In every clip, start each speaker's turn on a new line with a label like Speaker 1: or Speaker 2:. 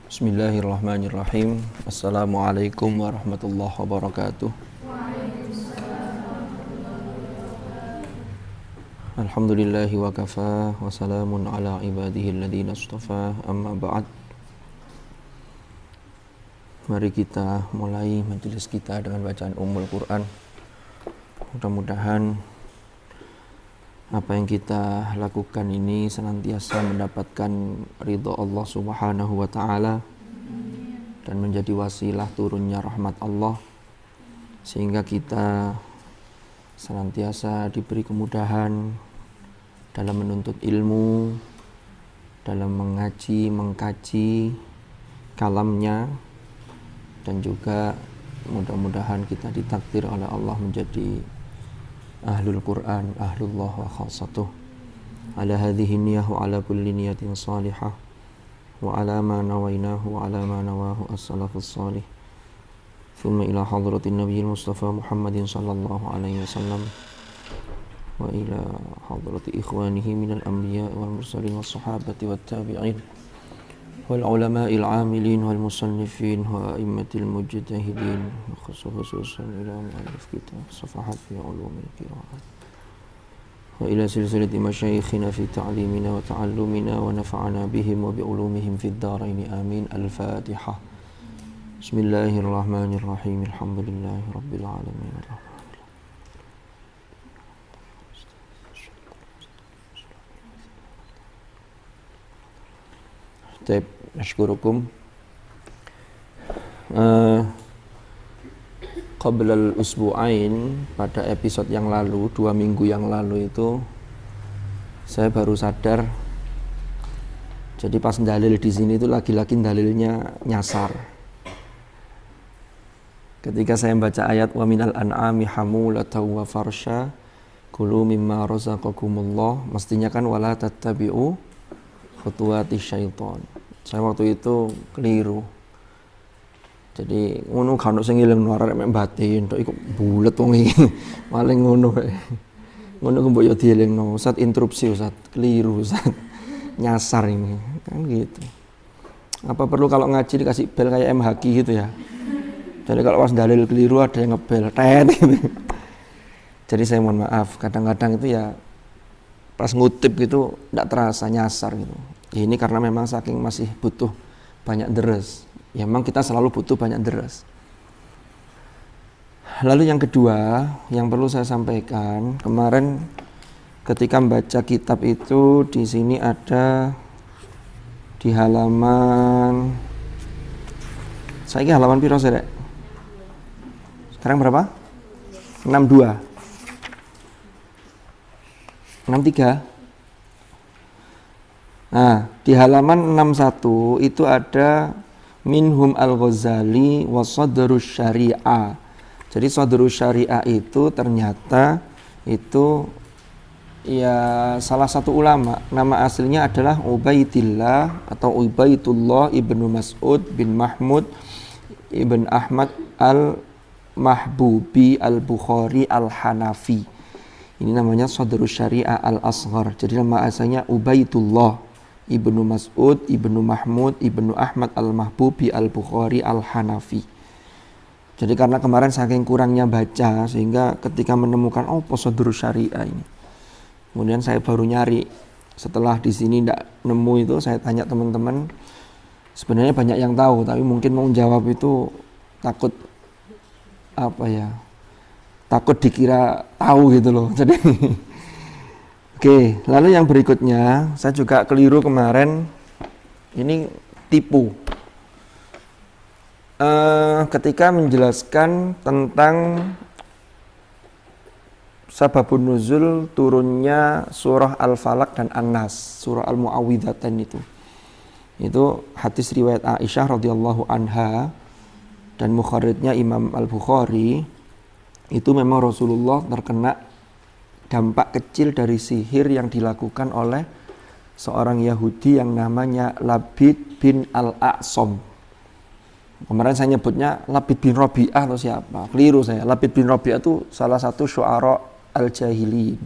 Speaker 1: Bismillahirrahmanirrahim. Assalamualaikum warahmatullahi wabarakatuh. Alhamdulillahi wa kafa wa salamun ala ibadihi alladhina astafa, amma ba'd. Mari kita mulai majelis kita dengan bacaan Ummul Quran. Mudah-mudahan apa yang kita lakukan ini senantiasa mendapatkan ridha Allah Subhanahu wa ta'ala dan menjadi wasilah turunnya rahmat Allah, sehingga kita senantiasa diberi kemudahan dalam menuntut ilmu, dalam mengaji, mengkaji kalamnya, dan juga mudah-mudahan kita ditakdir oleh Allah menjadi Ahlul Quran, Ahlullah wa khasatuh. Ala hadhihi niyah wa ala kulli niyatin salihah wa ala ma nawainahu wa ala ma nawahu as-salafus salih. Thumma ila hadratin nabiyil Mustafa Muhammadin sallallahu alaihi wasallam wa ila hadrati ikhwanihi minal anbiya wal mursalin was sahabati wat tabi'in wal ulama'il 'amilin wal musannifin wa a'immatil mujtahidin, khususan ila mu'allif kitab safahat fi ulumil qira'at wa ila silsilati masyayikhina fi ta'limina wa ta'allumina wa nafa'ana bihim wa bi ulumihim fid dharain amin. Al-Fatihah. Bismillahirrahmanirrahim. Alhamdulillahi rabbil alamin. Taib, ashkurukum. Qabla al-usbu'ain, pada episode yang lalu, 2 minggu yang lalu itu saya baru sadar. Jadi pas dalil di sini itu lagi-lagi dalilnya nyasar. Ketika saya membaca ayat wa minal an'ami hamulatan wa farsha kulu mimma razaqakumullah, mestinya kan wala tattabi'u khutuwati syaitan. Saya waktu itu keliru. Jadi ngono kan sing ngelingno arek mek batin tok iku bulet wong iki. Paling ngono wae. Ngono ku mbok yo dielingno. Ustaz interupsi Ustaz. Keliru Ustaz. Nyasar ini. Kan gitu. Apa perlu kalau ngaji dikasih bel kayak MHQ gitu ya? Jadi kalau pas dalil keliru ada yang ngebel tet gitu. Jadi saya mohon maaf, kadang-kadang itu ya pas ngutip gitu enggak terasa nyasar gitu. Ini karena memang saking masih butuh banyak deres. Ya memang kita selalu butuh banyak deres. Lalu yang kedua yang perlu saya sampaikan, kemarin ketika membaca kitab itu di sini ada di halaman, saya ini halaman piro sih, Rek? Sekarang berapa? 62 63. Nah, di halaman 61 itu ada minhum al-Ghazali wa sadrus syariah. Jadi sadrus syariah itu ternyata itu ya salah satu ulama. Nama aslinya adalah Ubaidillah atau Ubaidullah ibnu Mas'ud bin Mahmud ibn Ahmad al-Mahbubi al-Bukhari al-Hanafi. Ini namanya sadrus syariah al-Asghar. Jadi nama asalnya Ubaidullah Ibnu Mas'ud, Ibnu Mahmud, Ibnu Ahmad al-Mahbubi al-Bukhari al-Hanafi. Jadi karena kemarin saking kurangnya baca, sehingga ketika menemukan sadrus syariah ini, kemudian saya baru nyari. Setelah di sini tidak nemu itu, saya tanya teman-teman. Sebenarnya banyak yang tahu, tapi mungkin mau jawab itu takut takut dikira tahu gitu loh. Jadi oke, lalu yang berikutnya, saya juga keliru kemarin, ini tipu. Ketika menjelaskan tentang sababun nuzul turunnya surah Al-Falaq dan An-Nas, surah Al-Mu'awwidhatayn itu hadis riwayat Aisyah radhiyallahu anha dan mukharijnya Imam Al-Bukhari. Itu memang Rasulullah terkena dampak kecil dari sihir yang dilakukan oleh seorang Yahudi yang namanya Labid bin Al-A'sam. Kemarin saya nyebutnya Labid bin Rabi'ah atau siapa? Keliru saya. Labid bin Rabi'ah itu salah satu syu'ara al-jahiliyin.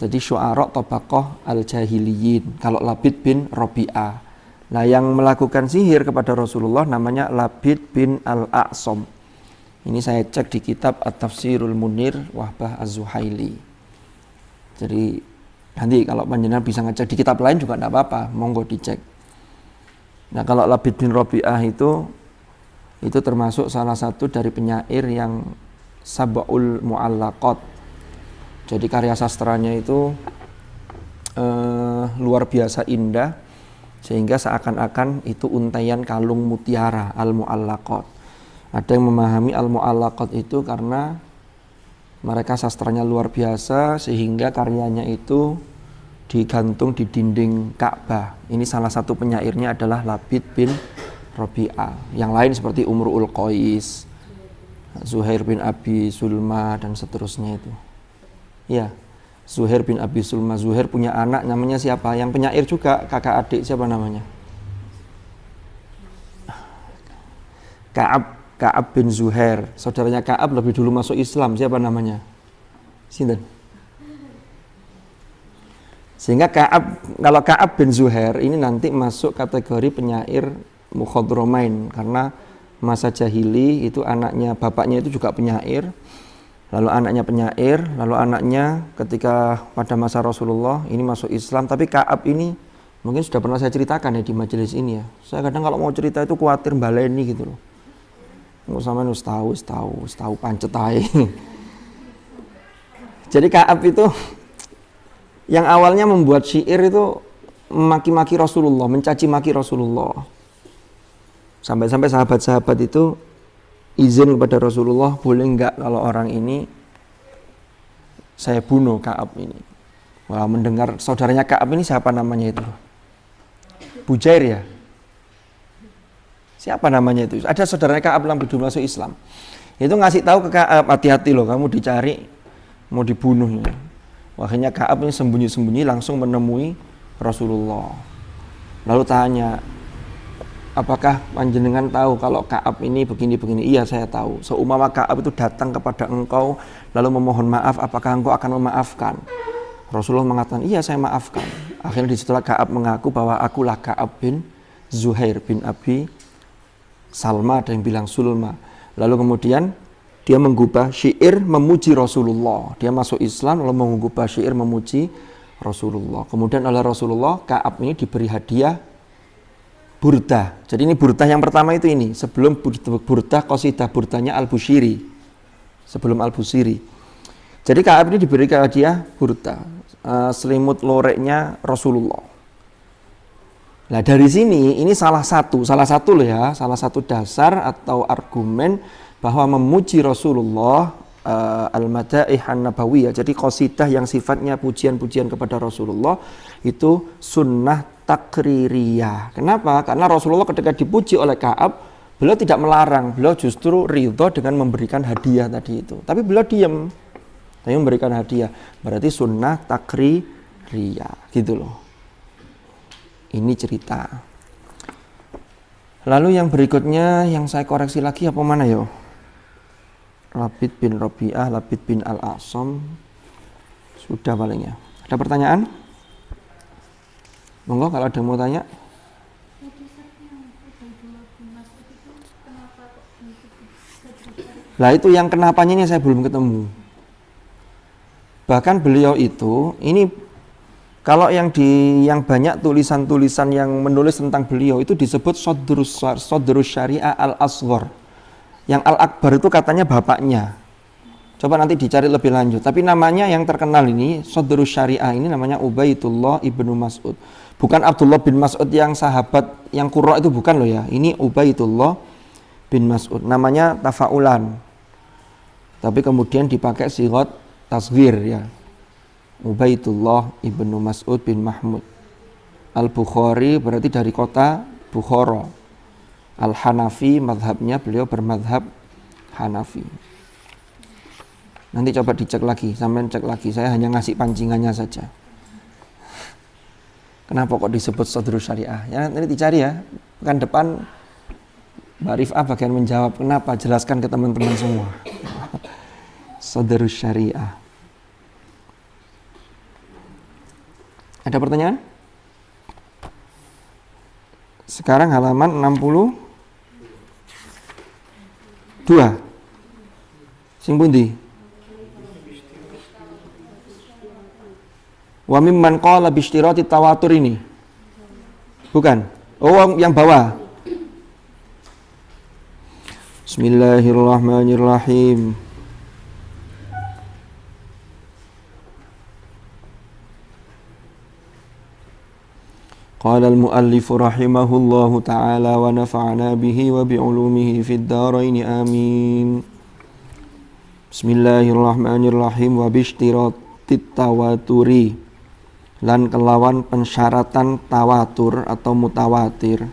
Speaker 1: Jadi syu'ara tabaqah al-jahiliyin. Kalau Labid bin Rabi'ah. Nah, yang melakukan sihir kepada Rasulullah namanya Labid bin Al-A'sam. Ini saya cek di kitab At-Tafsirul Munir Wahbah Az-Zuhaili. Jadi nanti kalau panjenengan bisa ngecek di kitab lain juga tidak apa-apa, monggo dicek. Nah, kalau Labid bin Rabi'ah itu termasuk salah satu dari penyair yang Sab'ul Mu'allaqat. Jadi karya sastranya itu luar biasa indah, sehingga seakan-akan itu untaian kalung mutiara, Al-Mu'allaqat. Ada yang memahami Al-Mu'allaqat itu karena mereka sastranya luar biasa, sehingga karyanya itu digantung di dinding Ka'bah. Ini salah satu penyairnya adalah Labid bin Rabi'ah. Yang lain seperti Umru'ul Qais, Zuhair bin Abi Sulma, dan seterusnya itu. Ya, Zuhair bin Abi Sulma. Zuhair punya anak namanya siapa? Yang penyair juga, kakak adik, siapa namanya? Ka'ab bin Zuhair. Saudaranya Ka'ab lebih dulu masuk Islam, siapa namanya? Sinten? Sehingga kalau Ka'ab bin Zuhair ini nanti masuk kategori penyair mukhadromain, karena masa jahili itu bapaknya itu juga penyair, lalu anaknya penyair, lalu anaknya ketika pada masa Rasulullah ini masuk Islam. Tapi Ka'ab ini mungkin sudah pernah saya ceritakan ya di majelis ini ya. Saya kadang kalau mau cerita itu khawatir baleni gitu loh. Nggak sama tahu pancet aja. Jadi Ka'ab itu yang awalnya membuat syair itu maki-maki Rasulullah, mencaci maki Rasulullah. Sampai-sampai sahabat-sahabat itu izin kepada Rasulullah, boleh enggak kalau orang ini saya bunuh Ka'ab ini. Wah, mendengar saudaranya Ka'ab ini siapa namanya itu? Bujair ya? Siapa namanya itu? Ada saudaranya Ka'ab yang belum masuk Islam. Itu ngasih tahu ke Ka'ab, hati-hati loh, kamu dicari, mau dibunuh. Akhirnya Ka'ab ini sembunyi-sembunyi langsung menemui Rasulullah. Lalu tanya, apakah panjenengan tahu kalau Ka'ab ini begini-begini? Iya, saya tahu. Seumpama Ka'ab itu datang kepada engkau lalu memohon maaf, apakah engkau akan memaafkan? Rasulullah mengatakan, iya saya maafkan. Akhirnya disitulah Ka'ab mengaku bahwa akulah Ka'ab bin Zuhair bin Abi Salma, ada yang bilang Sulma. Lalu kemudian dia menggubah syair memuji Rasulullah. Dia masuk Islam lalu menggubah syair memuji Rasulullah. Kemudian oleh Rasulullah, Ka'ab ini diberi hadiah burdah. Jadi ini burdah yang pertama itu ini. Sebelum burdah, qasidah burdahnya Al-Bushiri. Sebelum Al-Bushiri. Jadi Ka'ab ini diberi hadiah burdah. Selimut loreknya Rasulullah. Nah dari sini, ini salah satu loh ya. Salah satu dasar atau argumen bahwa memuji Rasulullah al-madaih an-nabawiyah. Jadi qasidah yang sifatnya pujian-pujian kepada Rasulullah itu sunnah takririyah. Kenapa? Karena Rasulullah ketika dipuji oleh Ka'ab, beliau tidak melarang, beliau justru ridho dengan memberikan hadiah tadi itu. Tapi beliau diam, tapi memberikan hadiah. Berarti sunnah takririyah, gitu loh. Ini cerita. Lalu yang berikutnya yang saya koreksi lagi apa mana yo? Labid bin Rabi'ah, Labid bin Al-A'sam. Sudah palingnya. Ada pertanyaan? Monggo kalau ada yang mau tanya. Lah itu yang kenapanya ini saya belum ketemu. Bahkan beliau itu ini kalau yang banyak tulisan-tulisan yang menulis tentang beliau itu disebut Sodrus Syariah Al-Asghar. Yang Al-Akbar itu katanya bapaknya. Coba nanti dicari lebih lanjut. Tapi namanya yang terkenal ini, Sodrus Syariah ini namanya Ubaidullah ibnu Mas'ud. Bukan Abdullah bin Mas'ud yang sahabat, yang Qurra itu bukan loh ya. Ini Ubaidullah bin Mas'ud. Namanya tafa'ulan. Tapi kemudian dipakai sigat tasghir ya. Ubaidullah ibnu Mas'ud bin Mahmud. Al-Bukhari berarti dari kota Bukhara. Al-Hanafi madhabnya beliau bermadhab Hanafi. Nanti coba dicek lagi, sampai cek lagi. Saya hanya ngasih pancingannya saja. Kenapa kok disebut Sodrus Syariah? Ya nanti dicari ya. Pekan depan Mbak Rif'ah bagian menjawab. Kenapa? Jelaskan ke teman-teman semua. Sodrus Syariah. Ada pertanyaan? Sekarang halaman 62. Sing pundi? Wa mimman qala bi ishtirati tawatur ini. Bukan. Oh, yang bawah. Bismillahirrahmanirrahim. Qala al-muallif rahimahullahu ta'ala wa nafa'ana bihi wa bi'ulumihi fid dharain amin. Bismillahirrahmanirrahim. Wa bishtiratit tawaturi, lan kelawan pensyaratan tawatur atau mutawatir.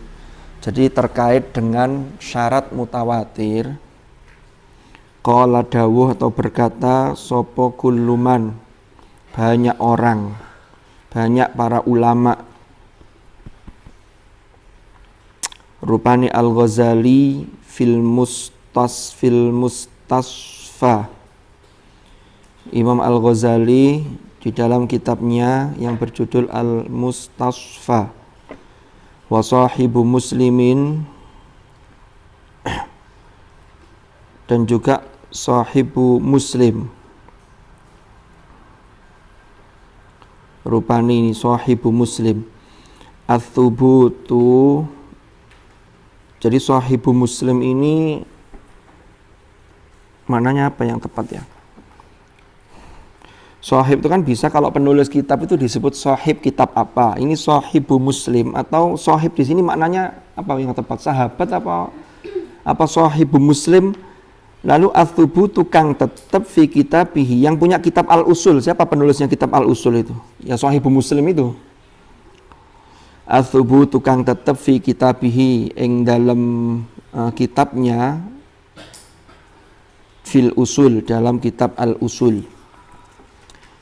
Speaker 1: Jadi terkait dengan syarat mutawatir, qala dawuh atau berkata sapa kulluman, banyak orang, banyak para ulama. Rupani Al-Ghazali fil Mustasfa. Imam Al-Ghazali di dalam kitabnya yang berjudul Al-Mustasfa. Wa sahibu Muslimin, dan juga sahibu Muslim. Rupani ini sahibu Muslim. Ats-tsubutu. Jadi sahibu Muslim ini maknanya apa yang tepat ya? Sahib itu kan bisa kalau penulis kitab itu disebut sahib kitab apa. Ini sahibu Muslim, atau sahib di sini maknanya apa yang tepat? Sahabat apa sahibu Muslim? Lalu ats-tsubutu kang tetap fi kitabihi, yang punya kitab Al-Usul. Siapa penulisnya kitab Al-Usul itu? Ya sahibu Muslim itu. Ats-tsubutu kang tetap fi kitabihi, ing dalam kitabnya fil usul, dalam kitab Al-Usul.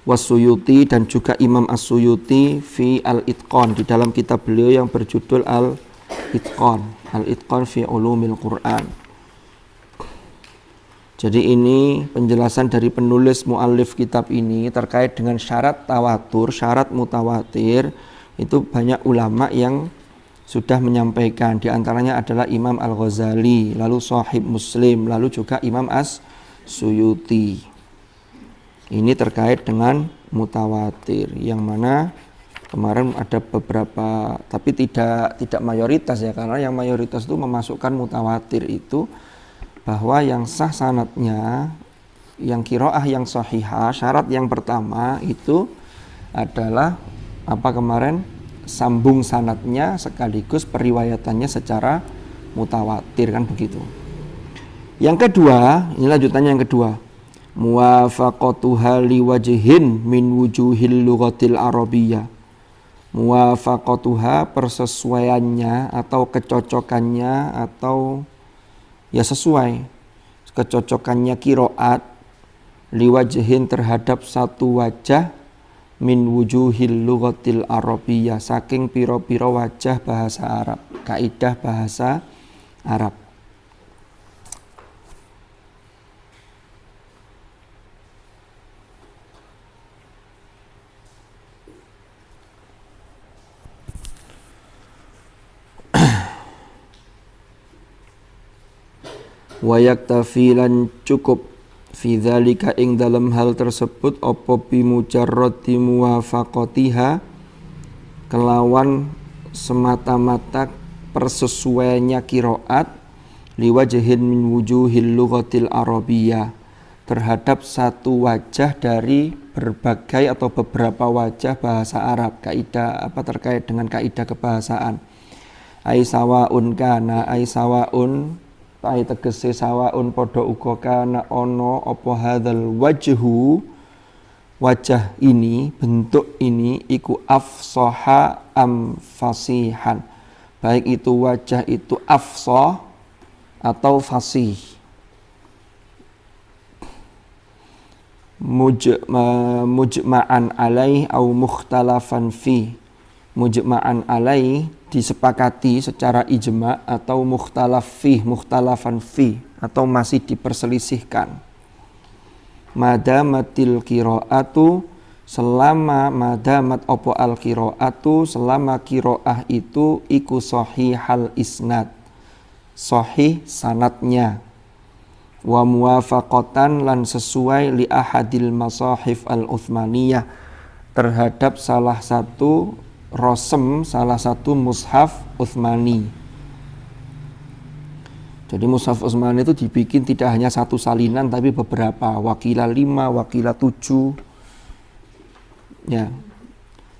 Speaker 1: Wasyuyuti, dan juga Imam As-Suyuti fi Al-Itqan, di dalam kitab beliau yang berjudul Al-Itqan, Al-Itqan fi Ulumil Quran. Jadi ini penjelasan dari penulis muallif kitab ini terkait dengan syarat tawatur, syarat mutawatir. Itu banyak ulama yang sudah menyampaikan, di antaranya adalah Imam Al-Ghazali, lalu Shahib Muslim, lalu juga Imam As-Suyuti. Ini terkait dengan mutawatir, yang mana kemarin ada beberapa, tapi tidak mayoritas ya, karena yang mayoritas itu memasukkan mutawatir itu bahwa yang sah sanadnya, yang qiraah yang sahihah, syarat yang pertama itu adalah apa kemarin? Sambung sanadnya sekaligus periwayatannya secara mutawatir, kan begitu. Yang kedua, ini lanjutannya yang kedua. Muwafaqatuha liwajhin min wujuhil lughatil arabiyyah. Muwafaqatuha, persesuaiannya atau kecocokannya, atau ya sesuai kecocokannya qiraat liwajhin terhadap satu wajah min wujuhil lughatil arabiyyah, saking piro-piro wajah bahasa Arab, kaidah bahasa Arab. Wa yaktafilan cukup fi dzalika, ing dalam hal tersebut apa bi mujarrati muwafaqatiha, kelawan semata-mata persesuaiannya qiraat liwajhin min wujuhil lughatil arabiyyah, terhadap satu wajah dari berbagai atau beberapa wajah bahasa Arab, kaidah apa terkait dengan kaidah kebahasaan. Ai sawaun kana, ai sawaun tai tegese sawaun padha uga kana ana apa hadzal wajhu, wajah ini, bentuk ini iku afsaha am fasihan, baik itu wajah itu afsah atau fasih. Mujma'an alaih au mukhtalafan fi, mujma'an alaih disepakati secara ijma', atau mukhtalafan fi, atau masih diperselisihkan. Madamatil qira'atu, selama madamat opo al qiraatu, selama qiraah itu iku sahihal isnad, sahih sanadnya, wa muwafaqatan lan sesuai li ahadil masahif al uthmaniyah, terhadap salah satu rosem, salah satu mushaf Utsmani. Jadi mushaf Utsmani itu dibikin tidak hanya satu salinan tapi beberapa, wakila 5, wakila 7. Ya.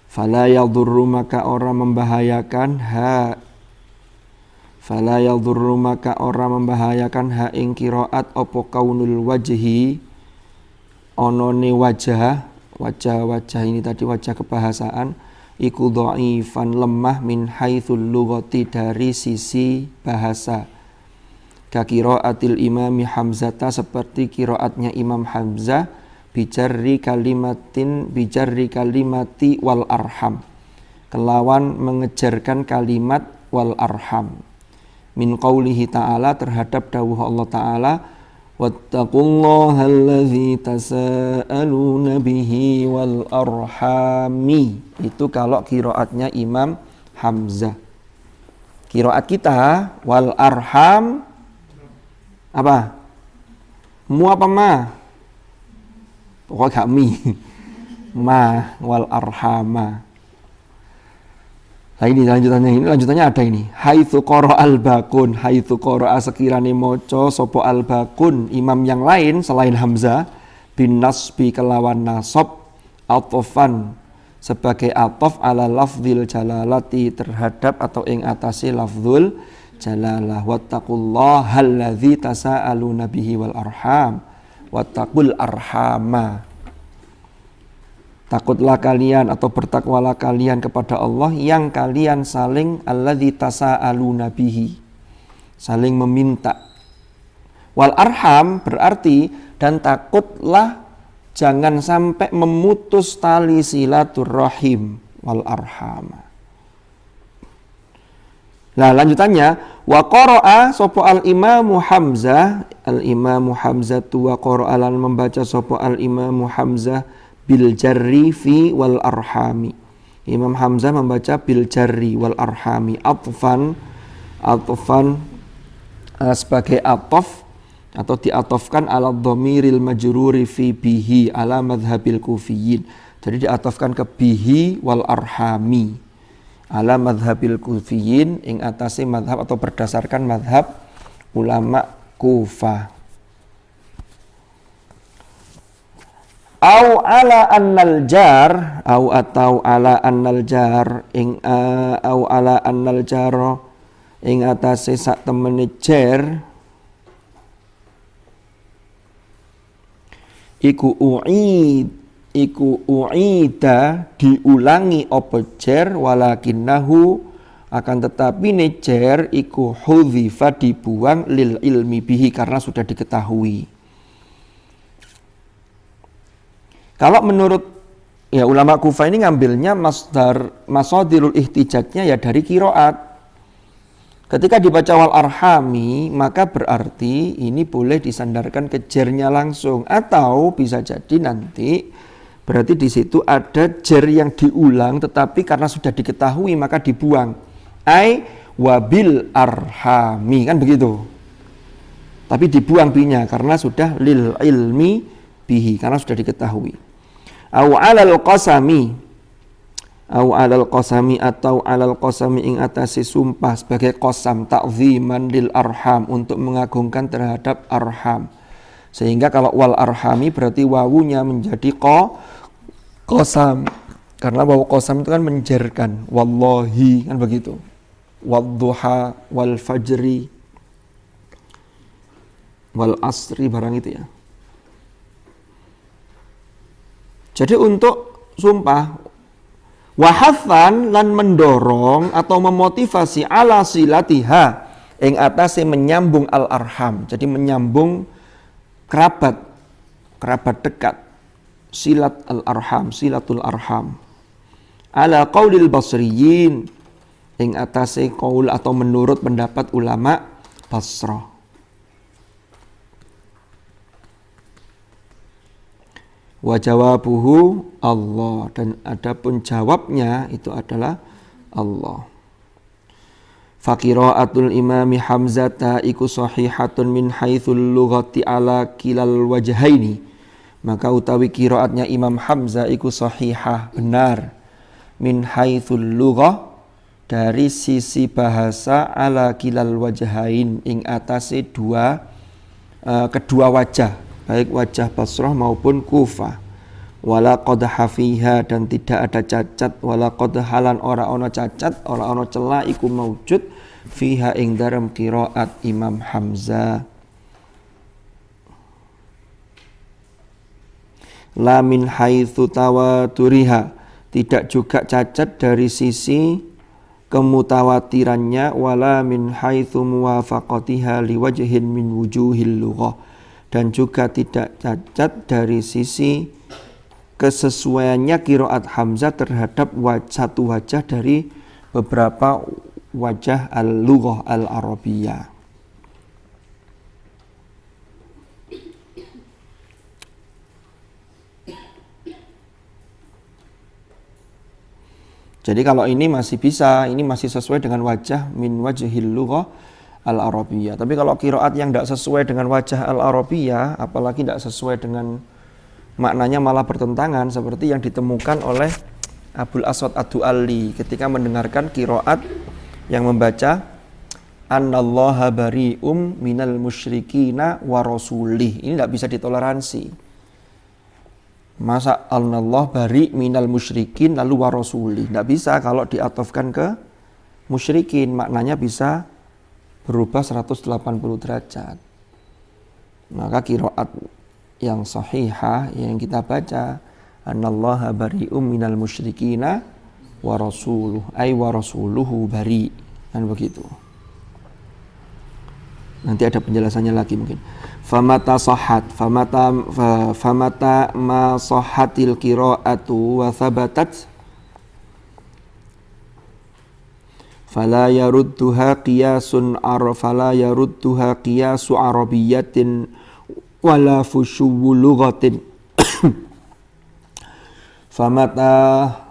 Speaker 1: Fala yadhurru maka orang membahayakan ha ing qiraat apa kaunul wajhi onone wajah ini tadi wajah kebahasaan iku dhaifan lemah min haitsul lughati dari sisi bahasa. Ka qiraatil imami Hamzata seperti qiraatnya Imam Hamzah bijarri kalimati wal arham, kelawan mengejarkan kalimat wal arham, min qaulihi ta'ala terhadap dawuh Allah ta'ala wattaqullaha allazi tasaaluna bihi wal arhami. Itu kalau qiraatnya Imam Hamzah. Qiraat kita wal arham apa? Mu apa ma? Pokoknya gak mi. Ma wal arhama. Nah ini lanjutannya ada ini. Haitsu qara al-bakun, haitsu qara sekirane maca sapa al-bakun imam yang lain selain Hamzah bin nasbi kelawan nasab atofan sebagai atof ala lafdzil jalalati terhadap atau ing atase lafdzul jalalah. Wattaqullaha allazi tasaaluna bihi wal arham wattaqul arhama. Takutlah kalian atau bertakwalah kalian kepada Allah yang kalian saling alladzi tasaaluna bihi, saling meminta. Wal arham berarti dan takutlah jangan sampai memutus tali silaturrahim wal arham. Nah lanjutannya wa qara'a sapa al imamu Hamzah, al imamu Hamzah wa qara'a lan membaca sapa al imamu Hamzah bil jarri fi wal arhami. Imam Hamzah membaca bil jarri wal arhami atfan sebagai atof atau diatofkan ala dhamiril majruri fi bihi ala madhabil kufiyin. Jadi diatofkan ke bihi wal arhami ala madhabil kufiyin ing atase madhab atau berdasarkan madhab ulama Kufah. Au ala annal jar atau ala annal jar ing au ala annal jar ing atase sak temene jar iku uida diulangi apa jar walakinnahu akan tetapi ne jar iku hudhifa dibuang lil ilmi bihi karena sudah diketahui. Kalau menurut ya ulama Kufah ini ngambilnya masadirul ihtijajnya ya dari qiraat. Ketika dibaca wal arhami maka berarti ini boleh disandarkan ke jarnya langsung, atau bisa jadi nanti berarti di situ ada jar yang diulang tetapi karena sudah diketahui maka dibuang. Ai wabil arhami kan begitu. Tapi dibuang binya karena sudah lil ilmi bihi karena sudah diketahui. Au alal qasami atau alal qasami ing atase sumpah sebagai qasam ta'ziman lil arham untuk mengagungkan terhadap arham. Sehingga kalau wal arhami berarti wawunya menjadi qasam karena wawu qasam itu kan menjerkan wallahi kan begitu. Wadduha wal fajri wal asri barang itu ya. Jadi untuk sumpah wahathan lan mendorong atau memotivasi ala silatiha ing atase menyambung al arham. Jadi menyambung kerabat dekat, silat al arham, silatul arham. Ala qaulil basriyin ing atase qaul atau menurut pendapat ulama Basrah. Wa jawabuhu Allah, dan adapun jawabnya itu adalah Allah. Fa qiraatul imami Hamzata iku sahihatun min haitsul lughati ala kilal wajhaini. Maka utawi qiraatnya Imam Hamzah iku sahihah, benar, min haitsul lughah, dari sisi bahasa, ala kilal wajhain, ing atase kedua wajah, baik wajah Basrah maupun Kufah. Wala qadha fiha, dan tidak ada cacat, wala qadhalan ora ana cacat, ora ana celah iku maujud fiha ing dalam qiraat Imam Hamzah. La min haitsu tawaturiha, tidak juga cacat dari sisi kemutawatirannya, wala min haitsu muwafaqatiha liwajhin min wujuhil lughah, dan juga tidak cacat dari sisi kesesuaiannya qiraat Hamzah terhadap satu wajah dari beberapa wajah al-lughah al-arabiyah. Jadi kalau ini masih bisa, ini masih sesuai dengan wajah min wajhil lughah al-arabiyah. Tapi kalau qiraat yang tidak sesuai dengan wajah al-arabiyah, apalagi tidak sesuai dengan maknanya, malah bertentangan, seperti yang ditemukan oleh Abul Aswad Ad-Du'ali ketika mendengarkan qiraat yang membaca annallaha bari'um minal musyrikina wa rasulih. Ini tidak bisa ditoleransi. Masa Allah bari minal musyrikin lalu wa rasulih? Tidak bisa kalau diatofkan ke musyrikin, maknanya bisa berubah 180 derajat. Maka qiraat yang sahihah yang kita baca annallaha bari'um minal musyrikina wa rasuluh, ay wa rasuluhu bari, kan begitu. Nanti ada penjelasannya lagi mungkin. Famata ma sahhatil qiraatu wa thabatat fala yarudduha qiyasu arabiyyatin wala fushuwu lughatin. Famata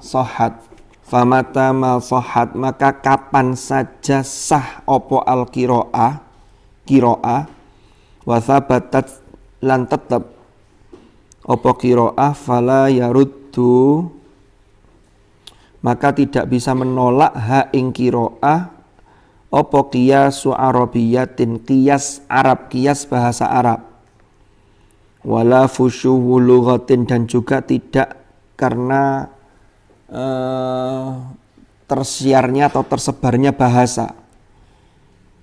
Speaker 1: ma sahhat, maka kapan saja sah opo al qiraah wa thabatat, lan tetep opo qiraah, fala yaruddu, maka tidak bisa menolak ha ing qiraah opo qiyasu arabiyatin, qiyas Arab, qiyas bahasa Arab, wala fushuwu lughatin, dan juga tidak karena tersiarnya atau tersebarnya bahasa.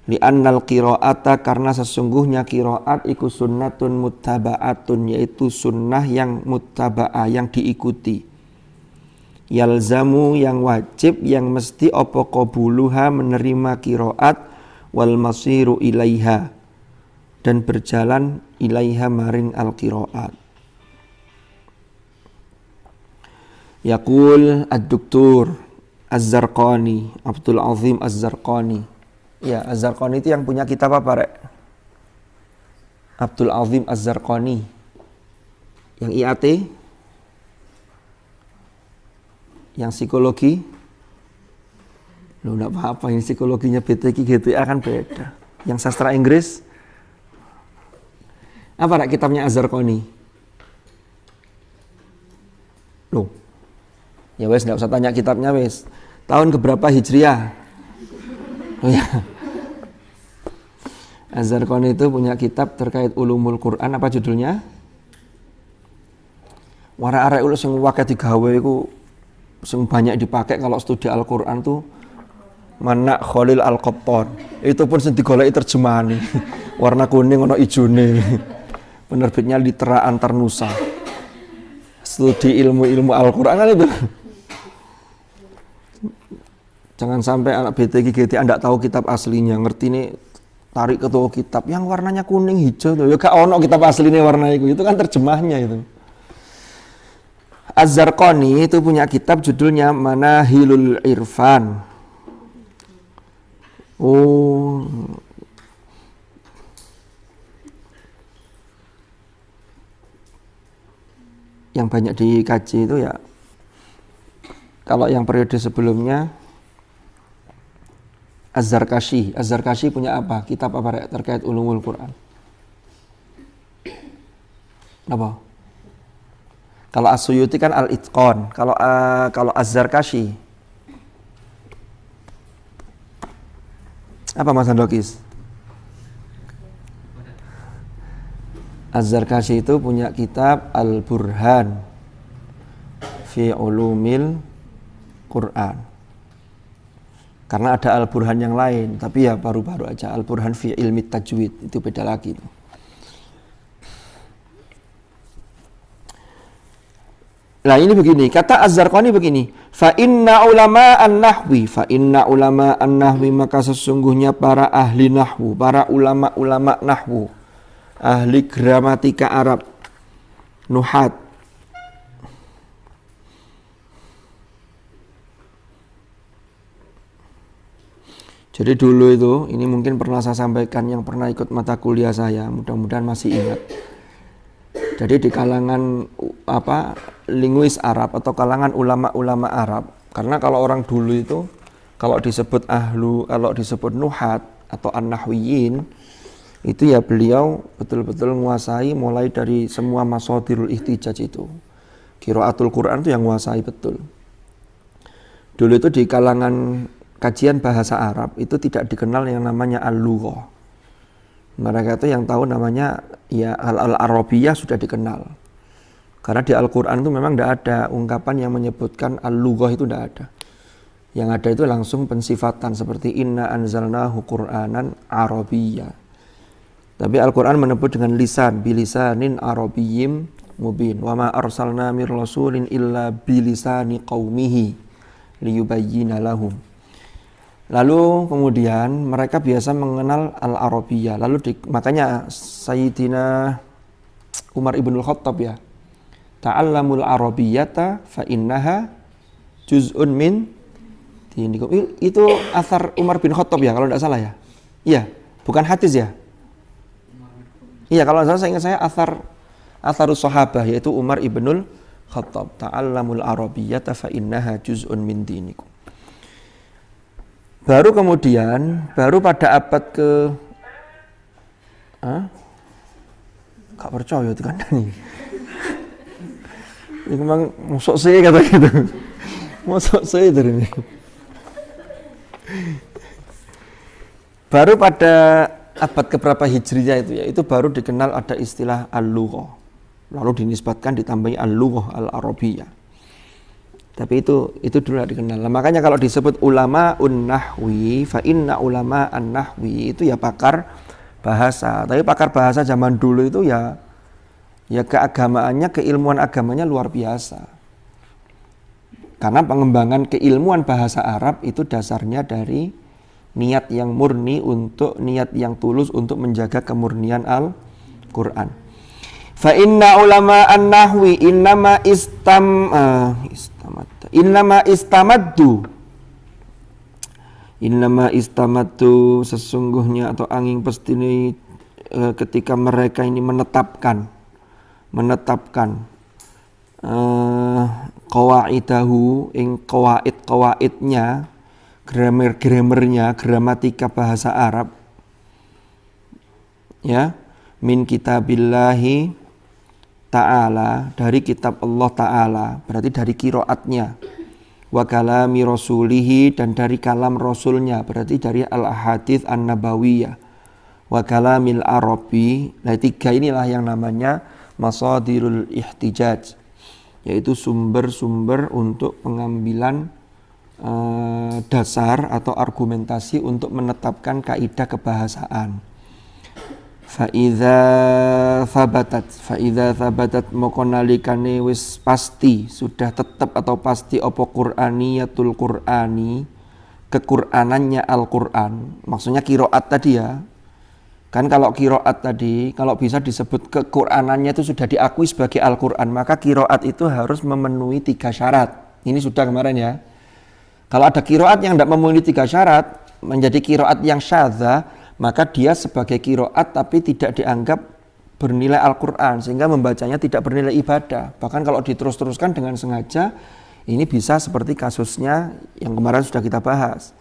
Speaker 1: Li'annal qira'ata, karena sesungguhnya qira'at iku sunnatun muttaba'atun, yaitu sunnah yang muttaba'ah, yang diikuti. Yalzamu, yang wajib, yang mesti opo qabuluha, menerima qira'at, wal masiru ilaiha, dan berjalan ilaiha maring al qira'at. Yaqul ad-Doktor Az-Zarqani, Abdul Azim Az-Zarqani. Ya, Az-Zarqani itu yang punya kitab apa, Rek? Abdul Azim Az-Zarqani. Yang IAT? Yang psikologi? Loh, enggak apa-apa, yang psikologinya BTQ GTA kan beda. Yang sastra Inggris? Apa, Rek, kitabnya Az-Zarqani? Loh, ya wes, enggak usah tanya kitabnya wes. Tahun keberapa Hijriah? Oh ya. Az-Zarqani itu punya kitab terkait ulumul Quran, apa judulnya? Arek-arek ulo sing akeh digawe iku sing banyak dipakai kalau studi Al-Qur'an tuh Manak Khalil Al-Qattan. Itu pun sing digoleki terjemahane. Warna kuning ono ijone. Penerbitnya Litera Antarnusa. Studi ilmu-ilmu Al-Qur'an kan itu. Jangan sampai anak BTQ GTA enggak tahu kitab aslinya, ngerti nih tarik ke toko kitab yang warnanya kuning hijau tuh. Ya gak ono kitab aslinya warna itu kan terjemahnya itu. Az-Zarqani itu punya kitab judulnya Manahilul Irfan. Oh. yang banyak dikaji itu ya, kalau yang periode sebelumnya Az-Zarkashi punya apa? Kitab apa terkait ulumul Quran? Apa? Kalau As-Suyuti kan Al-Itqan. Kalau Az-Zarkashi apa Mas Handokis? Az-Zarkashi itu punya kitab Al-Burhan fi Ulumil Quran. Karena ada Al-Burhan yang lain, tapi ya baru-baru aja. Al-Burhan fi ilmi tajwid, itu beda lagi. Nah ini begini, kata Az-Zarqani begini, fa inna ulama an-nahwi, maka sesungguhnya para ahli nahwu, para ulama nahwu, ahli gramatika Arab, nuhat, jadi dulu itu, ini mungkin pernah saya sampaikan yang pernah ikut mata kuliah saya, mudah-mudahan masih ingat. Jadi di kalangan linguis Arab atau kalangan ulama-ulama Arab, karena kalau orang dulu itu, kalau disebut kalau disebut nuhat atau an-nahwiyin, itu ya beliau betul-betul menguasai mulai dari semua masadirul ihtijaj itu. Qiraatul Quran itu yang menguasai betul. Dulu itu di kalangan kajian bahasa Arab itu tidak dikenal yang namanya al-lughah. Mereka itu yang tahu namanya ya al-arabiyah sudah dikenal. Karena di Al-Quran itu memang tidak ada ungkapan yang menyebutkan al-lughah, itu tidak ada. Yang ada itu langsung pensifatan seperti inna anzalnahu Qur'anan arabiyyah. Tapi Al-Quran menyebut dengan lisan, bilisanin arabiyyim mubin. Wa ma arsalna mir rasulin illa bilisani qaumihi liyubayyina lahum. Lalu kemudian mereka biasa mengenal al-arabiyah. Makanya Sayyidina Umar ibnul Khattab ya, ta'allamul arabiyyata fa innaha juz'un min dinikum. Itu asar Umar bin Khattab ya, kalau tidak salah ya. Iya, bukan hadis ya. Iya, kalau tidak salah saya ingat asarus sahabah, yaitu Umar ibnul Khattab. Ta'allamul arabiyyata fa innaha juz'un min dinikum. Baru kemudian, baru pada abad ke gak percaya itu kan nih. Ini memang masuk sih kata gitu. Masuk sih dari ini. Baru pada abad keberapa Hijriyah itu ya, itu baru dikenal ada istilah al-lughah. Lalu dinisbatkan ditambahi al-lughah al-arabiyah. Tapi itu dulu dikenal. Nah, makanya kalau disebut ulama un-nahwi, fa inna ulama an-nahwi itu ya pakar bahasa. Tapi pakar bahasa zaman dulu itu ya keagamaannya, keilmuan agamanya luar biasa. Karena pengembangan keilmuan bahasa Arab itu dasarnya dari niat yang murni, untuk niat yang tulus untuk menjaga kemurnian Al-Quran. Fa inna ulama an-nahwi innama istamaddu sesungguhnya atau angin pasti ini ketika mereka ini menetapkan qawaidahu ing qawaidnya, gramernya, gramatika bahasa Arab ya, min kitabillahi ta'ala, dari kitab Allah ta'ala, berarti dari qiraatnya, wa kalami rasulihi, dan dari kalam rasulnya, berarti dari al-ahadits an-nabawiyah, wa kalamil arabi. Nah, tiga inilah yang namanya masadirul ihtijaj, yaitu sumber-sumber untuk pengambilan dasar atau argumentasi untuk menetapkan kaidah kebahasaan. Fa'idha thabatat mokonalikane wis pasti, sudah tetap atau pasti opo qur'aniyatul qur'ani, kequr'anannya Al-Qur'an. Maksudnya qiraat tadi ya. Kan kalau qiraat tadi, kalau bisa disebut kequr'anannya itu sudah diakui sebagai Al-Qur'an, maka qiraat itu harus memenuhi 3 syarat. Ini sudah kemarin ya. Kalau ada qiraat yang tidak memenuhi 3 syarat, menjadi qiraat yang syadza, maka dia sebagai qiraat tapi tidak dianggap bernilai Al-Quran, sehingga membacanya tidak bernilai ibadah. Bahkan kalau diterus-teruskan dengan sengaja, ini bisa seperti kasusnya yang kemarin sudah kita bahas.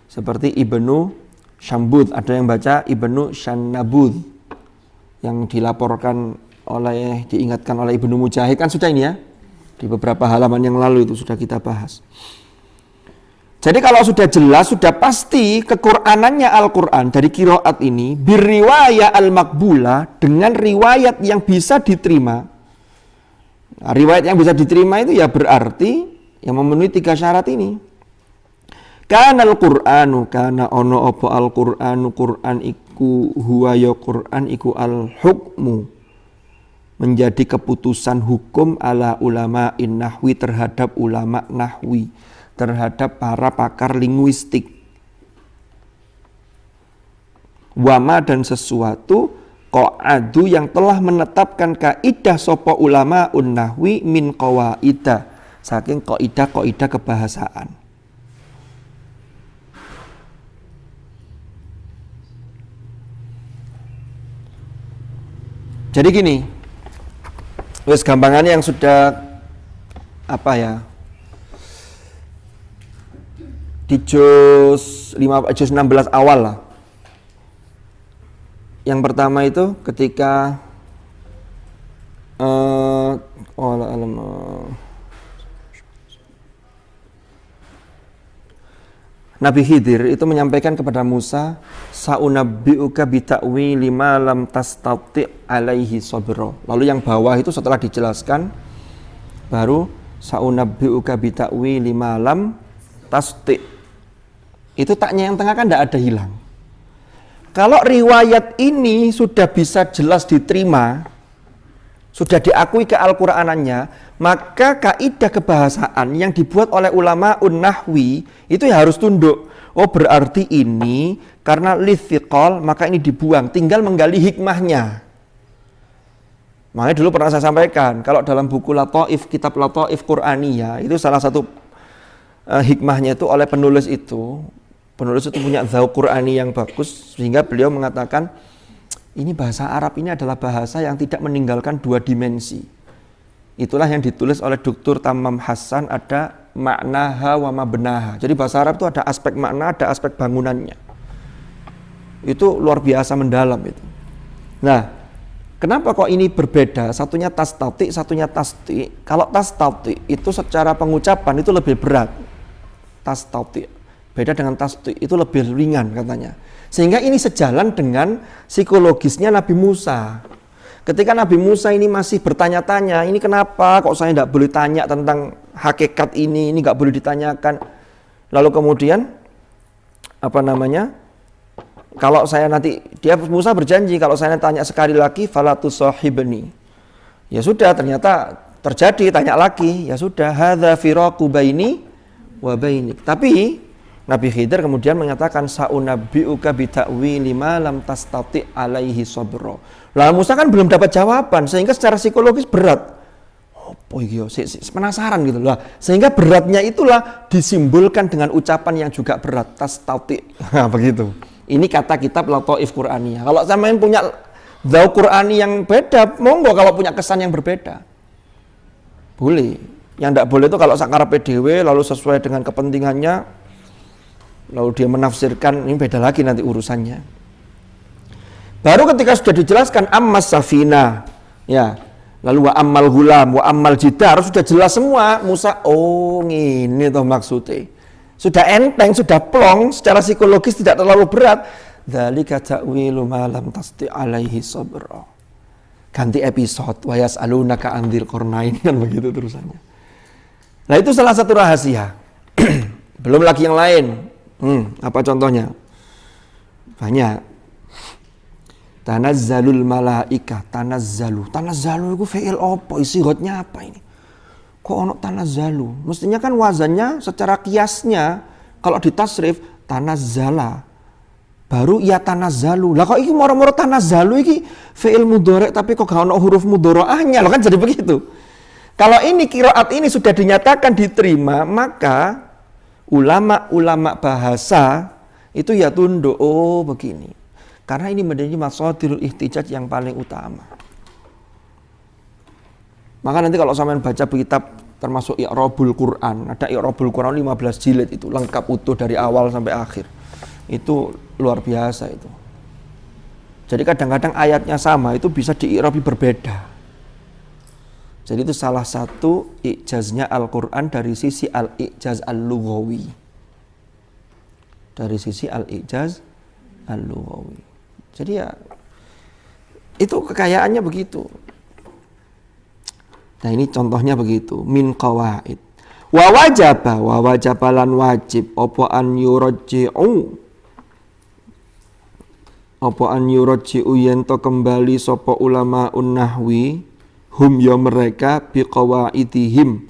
Speaker 1: Seperti Ibnu Syambud, ada yang baca Ibnu Syannabud, yang diingatkan oleh Ibnu Mujahid, kan sudah ini ya, di beberapa halaman yang lalu itu sudah kita bahas. Jadi kalau sudah jelas, sudah pasti kequr'anannya Al-Quran dari qiraat ini birriwayah al-maqbulah, dengan riwayat yang bisa diterima. Nah, riwayat yang bisa diterima itu ya berarti yang memenuhi 3 syarat ini. Kana al-Qur'anu, kana ono opo al-Qur'anu, Qur'an iku huwa ya Qur'an iku al-hukmu, menjadi keputusan hukum ala ulama nahwi, terhadap ulama nahwi, terhadap para pakar linguistik. Wama, dan sesuatu qa'adu yang telah menetapkan kaidah sopo ulama nahwi min qawaidah, saking kaidah kebahasaan. Jadi gini, wes gampangannya yang sudah di juz 16 awal lah. Yang pertama itu ketika Nabi Khidir itu menyampaikan kepada Musa, saunabbi'uka bita'wili ma lam tastati' alaihi sabra. Lalu yang bawah itu setelah dijelaskan baru saunabbi'uka bita'wili ma lam tastati'. Itu taknya yang tengah kan tidak ada hilang. Kalau riwayat ini sudah bisa jelas diterima, sudah diakui ke Al-Qur'anannya, maka kaidah kebahasaan yang dibuat oleh ulama nahwi itu ya harus tunduk. Oh, berarti ini karena lithiqal, maka ini dibuang, tinggal menggali hikmahnya. Makanya dulu pernah saya sampaikan, kalau dalam buku Lataif, kitab Lataif Qur'aniyah, itu salah satu hikmahnya itu oleh penulis itu punya dzauq Qur'ani yang bagus, sehingga beliau mengatakan ini bahasa Arab ini adalah bahasa yang tidak meninggalkan 2 dimensi. Itulah yang ditulis oleh Dr. Tamam Hasan, ada maknaha wa mabnaha. Jadi bahasa Arab itu ada aspek makna, ada aspek bangunannya. Itu luar biasa mendalam itu. Nah, kenapa kok ini berbeda? Satunya tastati, satunya tasti. Kalau tastati itu secara pengucapan itu lebih berat. Tastati. Beda dengan tasti, itu lebih ringan katanya. Sehingga ini sejalan dengan psikologisnya Nabi Musa. Ketika Nabi Musa ini masih bertanya-tanya, ini kenapa kok saya tidak boleh tanya tentang hakikat ini nggak boleh ditanyakan. Lalu kemudian kalau saya nanti, Musa berjanji kalau saya tanya sekali lagi falatu sahibni. Ya sudah, ternyata terjadi, tanya lagi, ya sudah, hadza firaqu baini wa bainik. Tapi Nabi Khidir kemudian mengatakan saunabbi'uka bita'wili ma lam tastati' alaihi sabra. Lah Musa kan belum dapat jawaban, sehingga secara psikologis berat. Apa iki yo? Penasaran gitu lah. Sehingga beratnya itulah disimbolkan dengan ucapan yang juga berat, tastati'. Nah, begitu. Ini kata kitab Lataif Qur'aniyah. Kalau sampean punya dzauq Qur'ani yang beda, monggo kalau punya kesan yang berbeda. Boleh. Yang tidak boleh itu kalau sakarepe dhewe lalu sesuai dengan kepentingannya, lalu dia menafsirkan, ini beda lagi nanti urusannya. Baru ketika sudah dijelaskan ammas safina, ya, lalu wa ammal gulam, wa ammal jidar, sudah jelas semua. Musa, oh ini toh maksudnya. Sudah enteng, sudah plong, secara psikologis tidak terlalu berat. Dzalika ta'wilu ma lam tasti' alaihi sabra. Ganti episode, wa yas'alunaka 'anil qarnain, kan begitu terusannya. Nah, itu salah satu rahasia. Belum lagi yang lain. Apa contohnya? Banyak. Tanazzalul malaika, tanazzalu. Tanazzalu itu fi'il apa? Isi hotnya apa ini? Kok ono tanazzalu? Mestinya kan wazannya secara kiasnya kalau ditasrif tanazzala. Baru ya tanazzalu. Lah kok iki moro-moro tanazzalu iki fi'il mudhari' tapi kok gak ono huruf mudhari'ahnya? Loh kan jadi begitu. Kalau ini qiraat ini sudah dinyatakan diterima, maka ulama-ulama bahasa itu ya tunduk, oh begini. Karena ini menjadi masadirul ihtijaj yang paling utama. Maka nanti kalau sampean baca kitab termasuk I'rabul Quran, ada I'rabul Quran 15 jilid itu lengkap utuh dari awal sampai akhir. Itu luar biasa itu. Jadi kadang-kadang ayatnya sama itu bisa di-i'rabi berbeda. Jadi itu salah satu i'jaznya Al-Quran dari sisi al-i'jaz al-lughawi. Dari sisi al-i'jaz al-lughawi. Jadi ya itu kekayaannya begitu. Nah ini contohnya begitu. Min qawaid. Wa wajaba lan wajib apa an yurajji'u yen to kembali sapa ulama nahwi hum ya mereka biqawaidihim.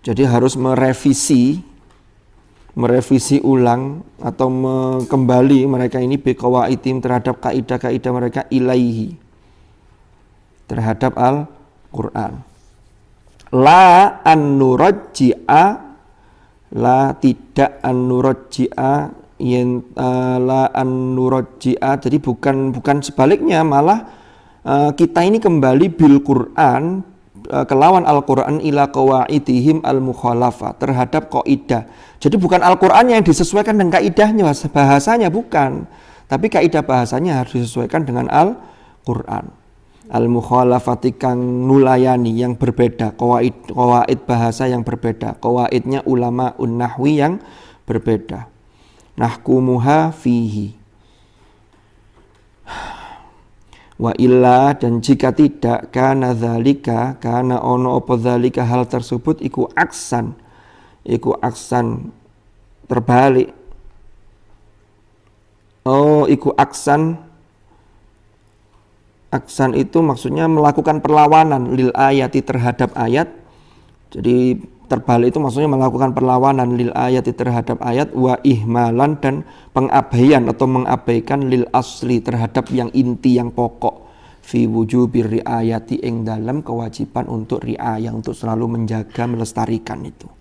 Speaker 1: Jadi harus merevisi ulang atau kembali mereka ini biqawaidihim terhadap kaidah-kaidah mereka ilaihi terhadap Al-Qur'an. La an-nurajji'a, la tidak an-nurajji'a, la an-nurajji'a, jadi bukan sebaliknya, malah kita ini kembali bil Qur'an kelawan Al-Qur'an ila qawaidihim al-mukhalafah terhadap kaidah. Jadi bukan Al-Qur'an yang disesuaikan dengan kaidahnya, bahasanya bukan, tapi kaidah bahasanya harus disesuaikan dengan Al-Qur'an. Al-mukhalafati kang nulayani yang berbeda, qawaid bahasa yang berbeda, qawaidnya ulama nahwi yang berbeda. Nahkumuha fihi. Wa illa, dan jika tidak, kana dzalika, kana ono apa dzalika hal tersebut iku aksan terbalik. Iku aksan itu maksudnya melakukan perlawanan lil ayati terhadap ayat. Jadi terbalik itu maksudnya melakukan perlawanan lil ayati terhadap ayat, wa ihmalan, dan pengabaian atau mengabaikan lil asli terhadap yang inti, yang pokok, fi wujubir riayati, ing dalam kewajiban untuk riayah, untuk selalu menjaga, melestarikan itu.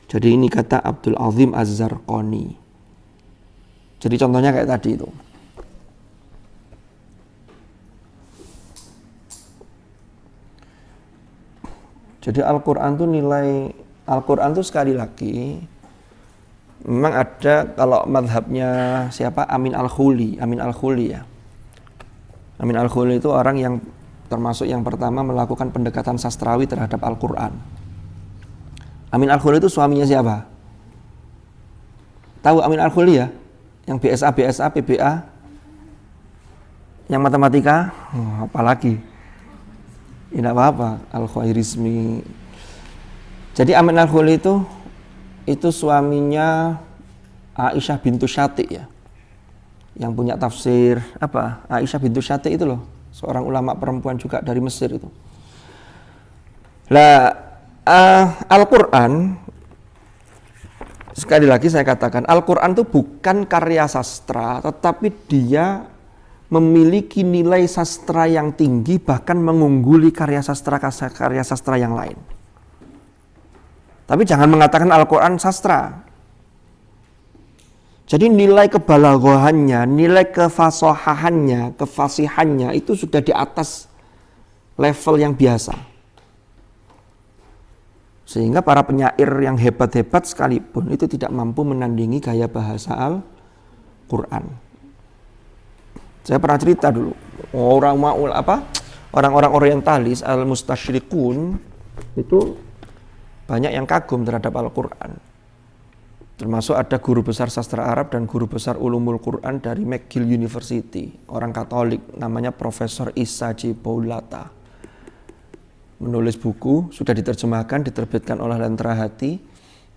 Speaker 1: Jadi ini kata Abdul Azim Az-Zarqani. Jadi contohnya kayak tadi itu. Jadi Al-Quran tuh sekali lagi memang ada, kalau madhabnya siapa, Amin Al-Khuli ya. Amin Al-Khuli itu orang yang termasuk yang pertama melakukan pendekatan sastrawi terhadap Al-Quran. Amin Al-Khuli itu suaminya siapa? Tahu Amin Al-Khuli ya? Yang BSA, PBA, yang matematika, apalagi? Tidak apa-apa, Al-Khwairizmi. Jadi Amin Al-Khuli itu suaminya Aisyah bintu Syati ya, yang punya tafsir apa? Aisyah bintu Syati itu loh, seorang ulama perempuan juga dari Mesir itu. Lah Al-Quran, sekali lagi saya katakan, Al-Quran itu bukan karya sastra, tetapi dia memiliki nilai sastra yang tinggi, bahkan mengungguli karya sastra yang lain. Tapi jangan mengatakan Al-Quran sastra. Jadi nilai kebalaghahannya, nilai kefasahannya, kefasihannya itu sudah di atas level yang biasa. Sehingga para penyair yang hebat-hebat sekalipun itu tidak mampu menandingi gaya bahasa Al-Quran. Saya pernah cerita dulu, orang-orang orientalis al-mustasyrikun itu banyak yang kagum terhadap Al-Quran. Termasuk ada guru besar sastra Arab dan guru besar ulumul Quran dari McGill University, orang Katolik, namanya Profesor Isa J. Paulata. Menulis buku, sudah diterjemahkan, diterbitkan oleh Lentera Hati,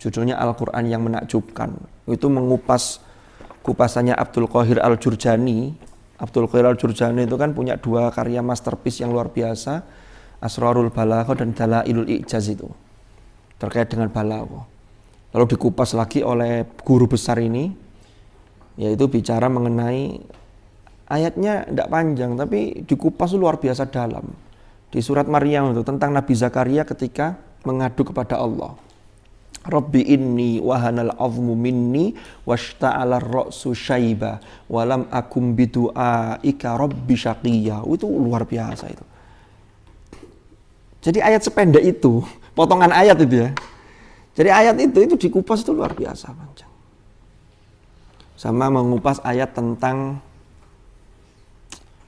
Speaker 1: judulnya Al-Quran yang Menakjubkan. Itu mengupas kupasannya Abdul Qahir Al-Jurjani. Abdul Qahir Al-Jurjani itu kan punya dua karya masterpiece yang luar biasa, Asrarul Balaghah dan Dalailul I'jaz itu, terkait dengan balaghah. Lalu dikupas lagi oleh guru besar ini, yaitu bicara mengenai ayatnya tidak panjang, tapi dikupas luar biasa dalam. Di surat Maryam itu tentang Nabi Zakaria ketika mengadu kepada Allah. Rabbi inni wahanal azmu minni washta'ala ar-ra'su syaiba walam akum bidu'aika rabbi syaqiyya. Itu luar biasa itu. Jadi ayat sependek itu, potongan ayat itu ya. Jadi ayat itu dikupas itu luar biasa panjang. Sama mengupas ayat tentang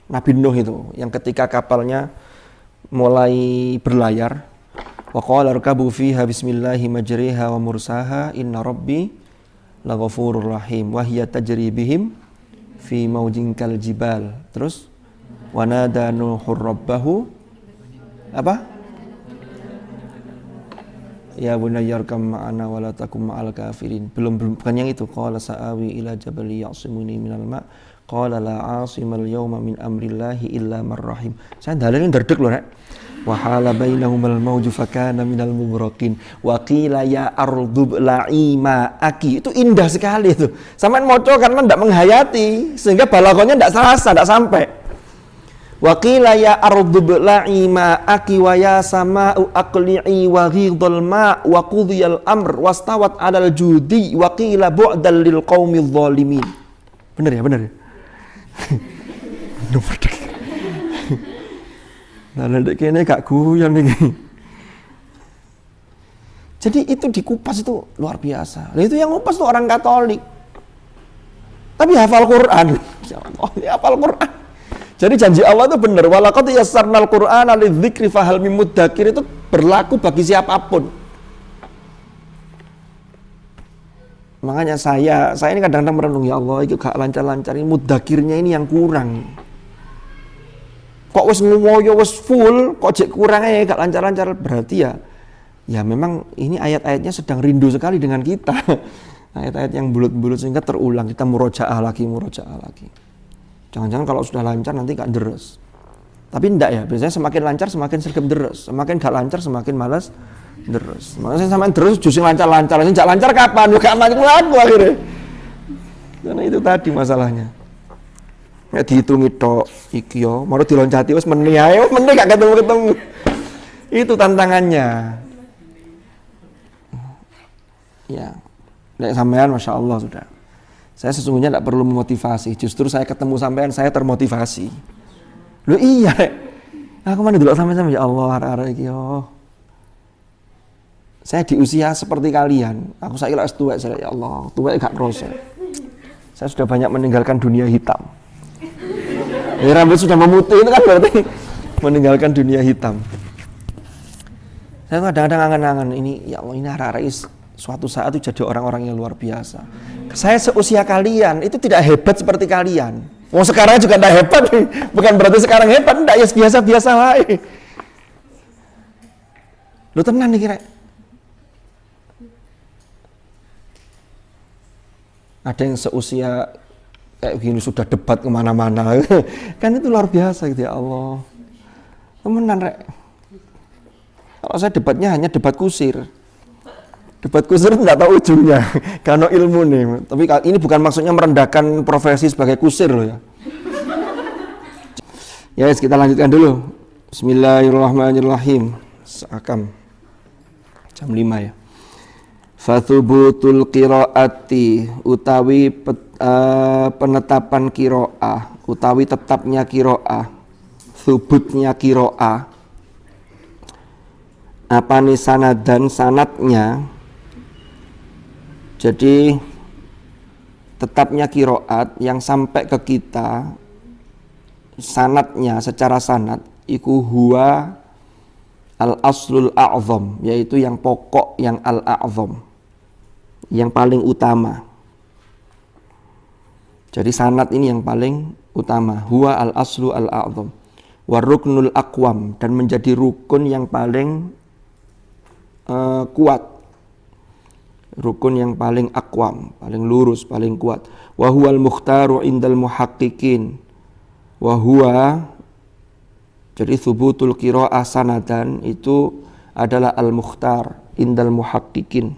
Speaker 1: Nabi Nuh itu, yang ketika kapalnya mulai berlayar, wa qala irkabu fiha bismillahi majriha wa mursaha inna rabbi laghafurur rahim wa hiya tajri bihim fi maujin kal jibal. Terus wa nada nuhur rabbahu apa? Ya bunayya arkam ma'ana wa la takum ma'al kafirin. Belum bukan yang itu. Qala sa'awi ila jabali ya'simuni minal ma'. Qala la 'asimal yawma min amrillahi illa man rahim. Saya dalilin derdek loh, Rek. Wa hala bainahumal mawju fakana minal mughraqin. Wa qila ya ardu bla'i ma'aki. Itu indah sekali itu. Sampeyan maca karena ndak menghayati sehingga balaghahnya ndak terasa, ndak sampai. Wa qila ya ardu bla'i ma'aki wa ya sama'u aqli'i wa ghidhal ma' wa qudhiyal amr wastawat 'alal judi wa qila bu'dal lil qaumidh dhalimin. Benar ya? Nomor dek. Nah, ndek kene gak guyon iki. Jadi itu dikupas itu luar biasa. Nah, itu yang ngupas tuh orang Katolik. Tapi hafal Quran. Ya Allah, hafal Quran. Jadi janji Allah itu benar. Walaqad yassarnal Qur'ana lidzikri fahal mim mudzakir, itu berlaku bagi siapapun. Makanya saya ini kadang-kadang merenung, ya Allah, itu gak lancar-lancar, ini mudzakirnya ini yang kurang. Kok wis ngumoyo wis full, kok jek kurang aja gak lancar-lancar, berarti ya memang ini ayat-ayatnya sedang rindu sekali dengan kita. Ayat-ayat yang bulut-bulut sehingga terulang, kita murojaah lagi. Jangan-jangan kalau sudah lancar nanti gak deres. Tapi enggak ya, biasanya semakin lancar semakin sergap deres, semakin gak lancar semakin malas deres. Makanya sampai deres justru lancar-lancar, ini gak lancar kapan? Lu gak lancar aku akhirnya. Karena itu tadi masalahnya. Ya dihitungi tok iki yo, mau diloncati wis meni ae, gak ketemu. Itu tantangannya. Ya. Nek sampean Masya Allah sudah. Saya sesungguhnya tidak perlu memotivasi, justru saya ketemu sampean saya termotivasi. Loh iya, aku mana dulu sampean ya Allah, arek-arek iki yo. Saya di usia seperti kalian, aku saiki lek tuwek ya Allah, tuwek gak kroso. Saya sudah banyak meninggalkan dunia hitam. Rambut sudah memutih itu kan berarti meninggalkan dunia hitam. Saya kadang-kadang angan-angan ini, ya Allah ini arek-arek suatu saat itu jadi orang-orang yang luar biasa. Saya seusia kalian itu tidak hebat seperti kalian. Wong sekarang juga tidak hebat, bukan berarti sekarang hebat, tidak ya biasa-biasa wae. Lu tenan nih kira. Ada yang seusia kayak gini sudah debat kemana-mana, kan itu luar biasa gitu ya Allah. Temenan rek. Kalau saya debatnya hanya debat kusir. Debat kusir nggak tahu ujungnya, karena ilmu nih. Tapi ini bukan maksudnya merendahkan profesi sebagai kusir loh ya. Ya, kita lanjutkan dulu. Bismillahirrahmanirrahim. Seakam jam 5 ya. Fathubutul qiraati utawi penetapan qiraah, utawi tetapnya qiraah, thubutnya qiraah. Apa nih sanadan, sanatnya? Jadi tetapnya qiraat yang sampai ke kita, sanatnya secara sanat iku huwa al-aslul a'zam, yaitu yang pokok, yang al-a'zam, yang paling utama. Jadi sanat ini yang paling utama, huwa al-aslu al-a'zam wa ruknul aqwam, dan menjadi rukun yang paling kuat, rukun yang paling aqwam, paling lurus, paling kuat. Wa huwal mukhtaru indal muhaqqiqin, wa huwa, jadi thubutul qiraah sanadan itu adalah al-mukhtar indal muhaqqiqin,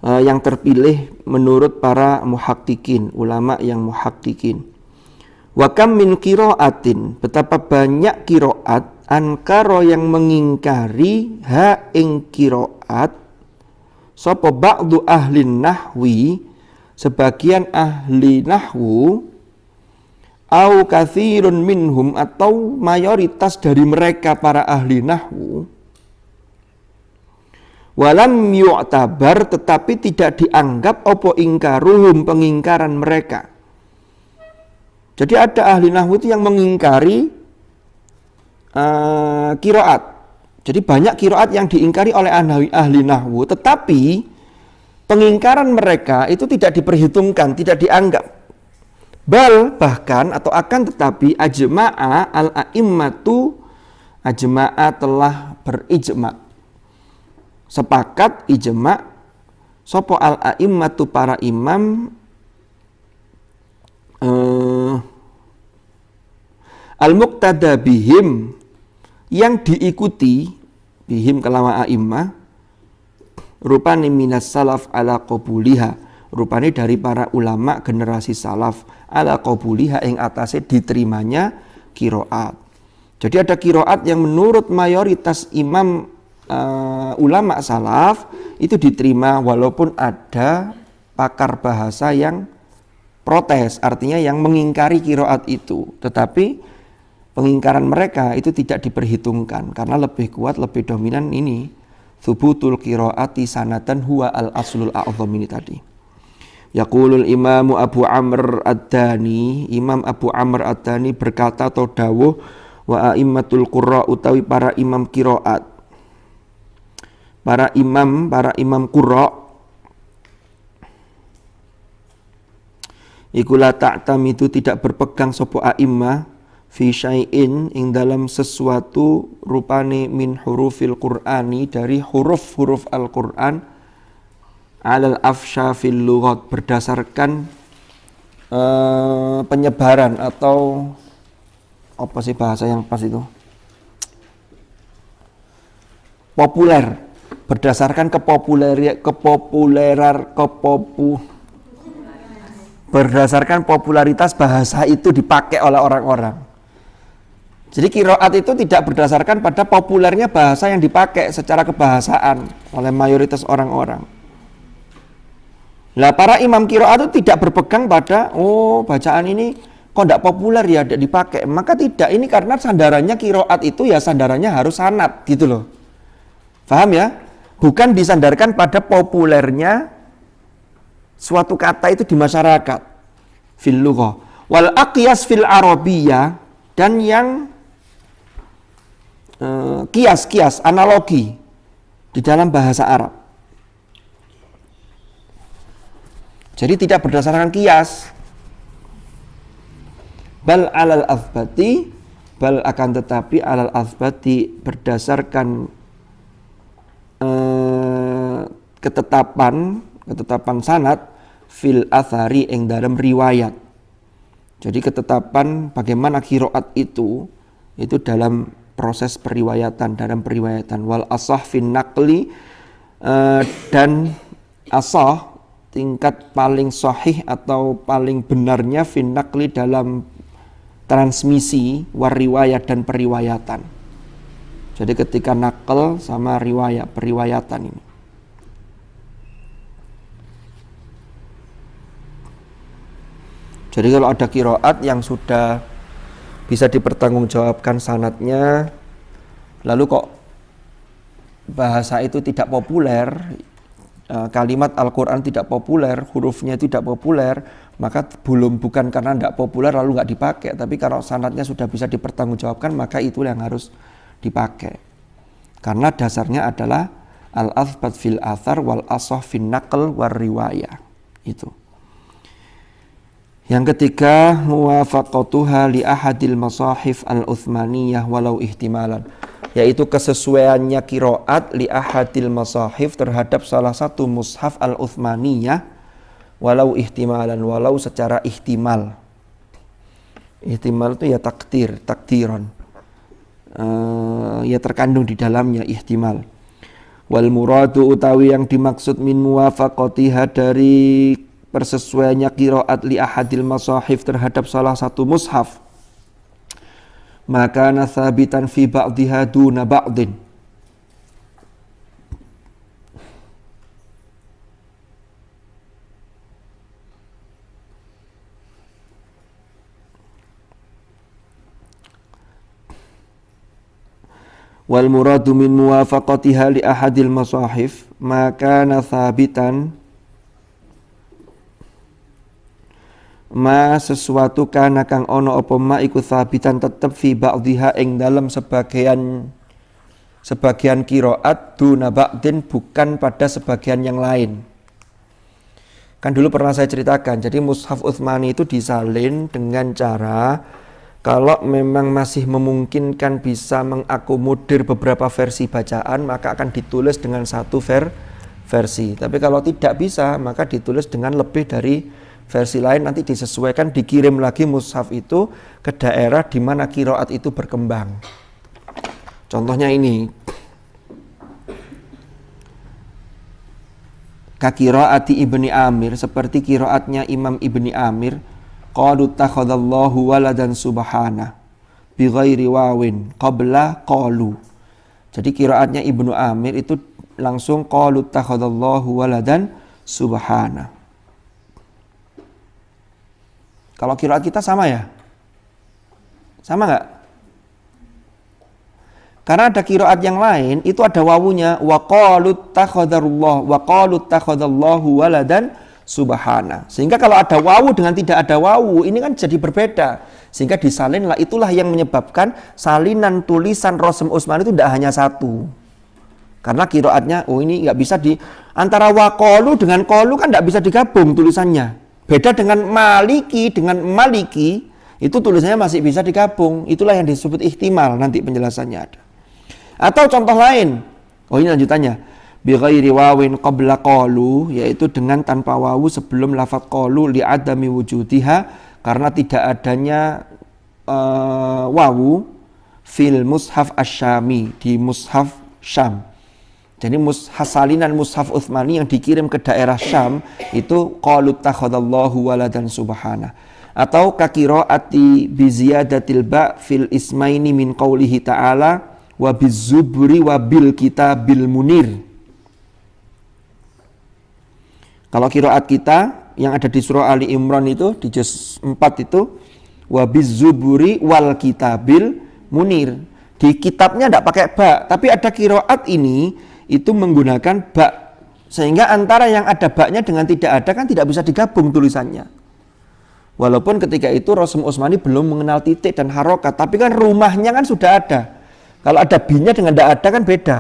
Speaker 1: yang terpilih menurut para muhaqqiqin, ulama yang muhaqqiqin. Wa kam min qiraatin, betapa banyak qiraat, ankara yang mengingkari ha ing qiraat, sapa ba'du ahli nahwi, sebagian ahli nahwu, au katsirun minhum, atau mayoritas dari mereka para ahli nahwu, walam yu'tabar, tetapi tidak dianggap opo ingkaruhum, pengingkaran mereka. Jadi ada ahli nahwu itu yang mengingkari qiraat. Jadi banyak qiraat yang diingkari oleh ahli nahwu, tetapi pengingkaran mereka itu tidak diperhitungkan, tidak dianggap. Bal, bahkan atau akan tetapi, ajma'a al-a'immatu, ajma'a telah berijma', sepakat ijma' sopo al-a'immatu para imam, al-muqtada bihim, yang diikuti bihim kelawan a'immah, rupani minas salaf ala qabuliha, rupane dari para ulama generasi salaf ala qabuliha, ing atase diterimanya qiraat. Jadi ada qiraat yang menurut mayoritas imam ulama salaf itu diterima, walaupun ada pakar bahasa yang protes, artinya yang mengingkari qiraat itu, tetapi pengingkaran mereka itu tidak diperhitungkan karena lebih kuat, lebih dominan ini thubutul qiraati sanatan huwa al-aslul a'zam ini tadi. Yaqulul imamu Abu Amr ad-Dani, Imam Abu Amr ad-Dani berkata atau dawuh, wa a'immatul qurra, utawi para imam qiraat, para imam qurra, iku la ta'tamidu, tidak berpegang sapa a'immah, fi syai'in, ing dalam sesuatu, rupane min hurufil qur'ani, dari huruf-huruf Al-Qur'an, alal afsha fil lughat, berdasarkan penyebaran atau apa sih bahasa yang pas itu, populer, berdasarkan berdasarkan popularitas bahasa itu dipakai oleh orang-orang. Jadi qiraat itu tidak berdasarkan pada populernya bahasa yang dipakai secara kebahasaan oleh mayoritas orang-orang. Lah para imam qiraat itu tidak berpegang pada bacaan ini kok tidak populer ya, tidak dipakai. Maka tidak, ini karena sandarannya qiraat itu ya sandarannya harus sanad gitu loh. Paham ya? Bukan disandarkan pada populernya suatu kata itu di masyarakat. Fil lughah. Wal aqyas fil arabiyyah, dan yang kias analogi di dalam bahasa Arab. Jadi tidak berdasarkan kias. Bal alal azbati, bal akan tetapi alal azbati, berdasarkan ketetapan sanad, fil athari, ing dalam riwayat. Jadi ketetapan bagaimana qiraat itu dalam proses periwayatan, dalam periwayatan. Wal asah fin naqli, dan asah tingkat paling sahih atau paling benarnya fin naqli, dalam transmisi, war riwayat, dan periwayatan. Jadi ketika naql sama riwayat, periwayatan ini. Jadi kalau ada qiraat yang sudah bisa dipertanggungjawabkan sanadnya, lalu kok bahasa itu tidak populer, kalimat Al-Quran tidak populer, hurufnya tidak populer, maka bukan karena tidak populer lalu nggak dipakai, tapi kalau sanadnya sudah bisa dipertanggungjawabkan, maka itu yang harus dipakai. Karena dasarnya adalah al-athbat fil athar wal asah fin naql war riwayah. Itu. Yang ketiga, muwafaqatuha li ahadil masahif al-uthmaniyah walau ihtimalan, yaitu kesesuaiannya qiraat li ahadil masahif terhadap salah satu mushaf al-uthmaniyah walau ihtimalan, walau secara ihtimal. Ihtimal itu ya takdiran, ya terkandung di dalamnya ihtimal. Wal muradu, utawi yang dimaksud min muwafaqatiha, dari persesuaiannya qiraat li ahadil masahif terhadap salah satu mushaf, maka nathabitan fi ba'dihha duna ba'din, Wal muradu min muwafaqatiha li ahadil masahif maka thabitan ma sesuatu kana kang ono apa ma iku thabitan tetep fi ba'dhiha ing dalam sebagian qiraat duna ba'din bukan pada sebagian yang lain. Kan dulu pernah saya ceritakan, jadi mushaf Utsmani itu disalin dengan cara kalau memang masih memungkinkan bisa mengakomodir beberapa versi bacaan, maka akan ditulis dengan satu versi. Tapi kalau tidak bisa, maka ditulis dengan lebih dari versi lain, nanti disesuaikan, dikirim lagi mushaf itu ke daerah di mana qiraat itu berkembang. Contohnya ini. Ka qiraati Ibni Amir, seperti qiraatnya Imam Ibni Amir, qalu takhadallahu waladan subhana bi ghairi wawin qabla qalu. Jadi qiraatnya Ibnu Amir itu langsung qalu takhadallahu waladan subhana. Kalau qiraat kita sama ya? Sama enggak? Karena ada qiraat yang lain itu ada wawunya wa qalu takhadallahu waladan subhana. Sehingga kalau ada wawu dengan tidak ada wawu, ini kan jadi berbeda. Sehingga disalinlah, itulah yang menyebabkan salinan tulisan Rasm Utsmani itu tidak hanya satu. Karena qiraatnya, ini nggak bisa antara waqalu dengan qalu kan nggak bisa digabung tulisannya. Beda dengan maliki dengan maliki, itu tulisannya masih bisa digabung. Itulah yang disebut ihtimal, nanti penjelasannya ada. Atau contoh lain, ini lanjutannya. Bi ghairi wawin qabla qalu, yaitu dengan tanpa wawu sebelum lafaz qalu li adami wujudiha, karena tidak adanya wawu fil mushaf asy-syami, di mushaf Syam. Jadi salinan mushaf Utsmani yang dikirim ke daerah Syam itu qalu takhadallahu waladan subhana. Atau ka qiraati bi ziyadatil ba fil ismaini min qaulihi ta'ala wa bizubri wa bil kitabil munir. Kalau qiraat kita yang ada di surah Ali Imran itu di juz 4 itu wabiz zuburi wal kitabil munir. Di kitabnya tidak pakai ba, tapi ada qiraat ini itu menggunakan ba. Sehingga antara yang ada ba-nya dengan tidak ada kan tidak bisa digabung tulisannya. Walaupun ketika itu Rasm Utsmani belum mengenal titik dan harokat, tapi kan rumahnya kan sudah ada. Kalau ada bi-nya dengan tidak ada kan beda.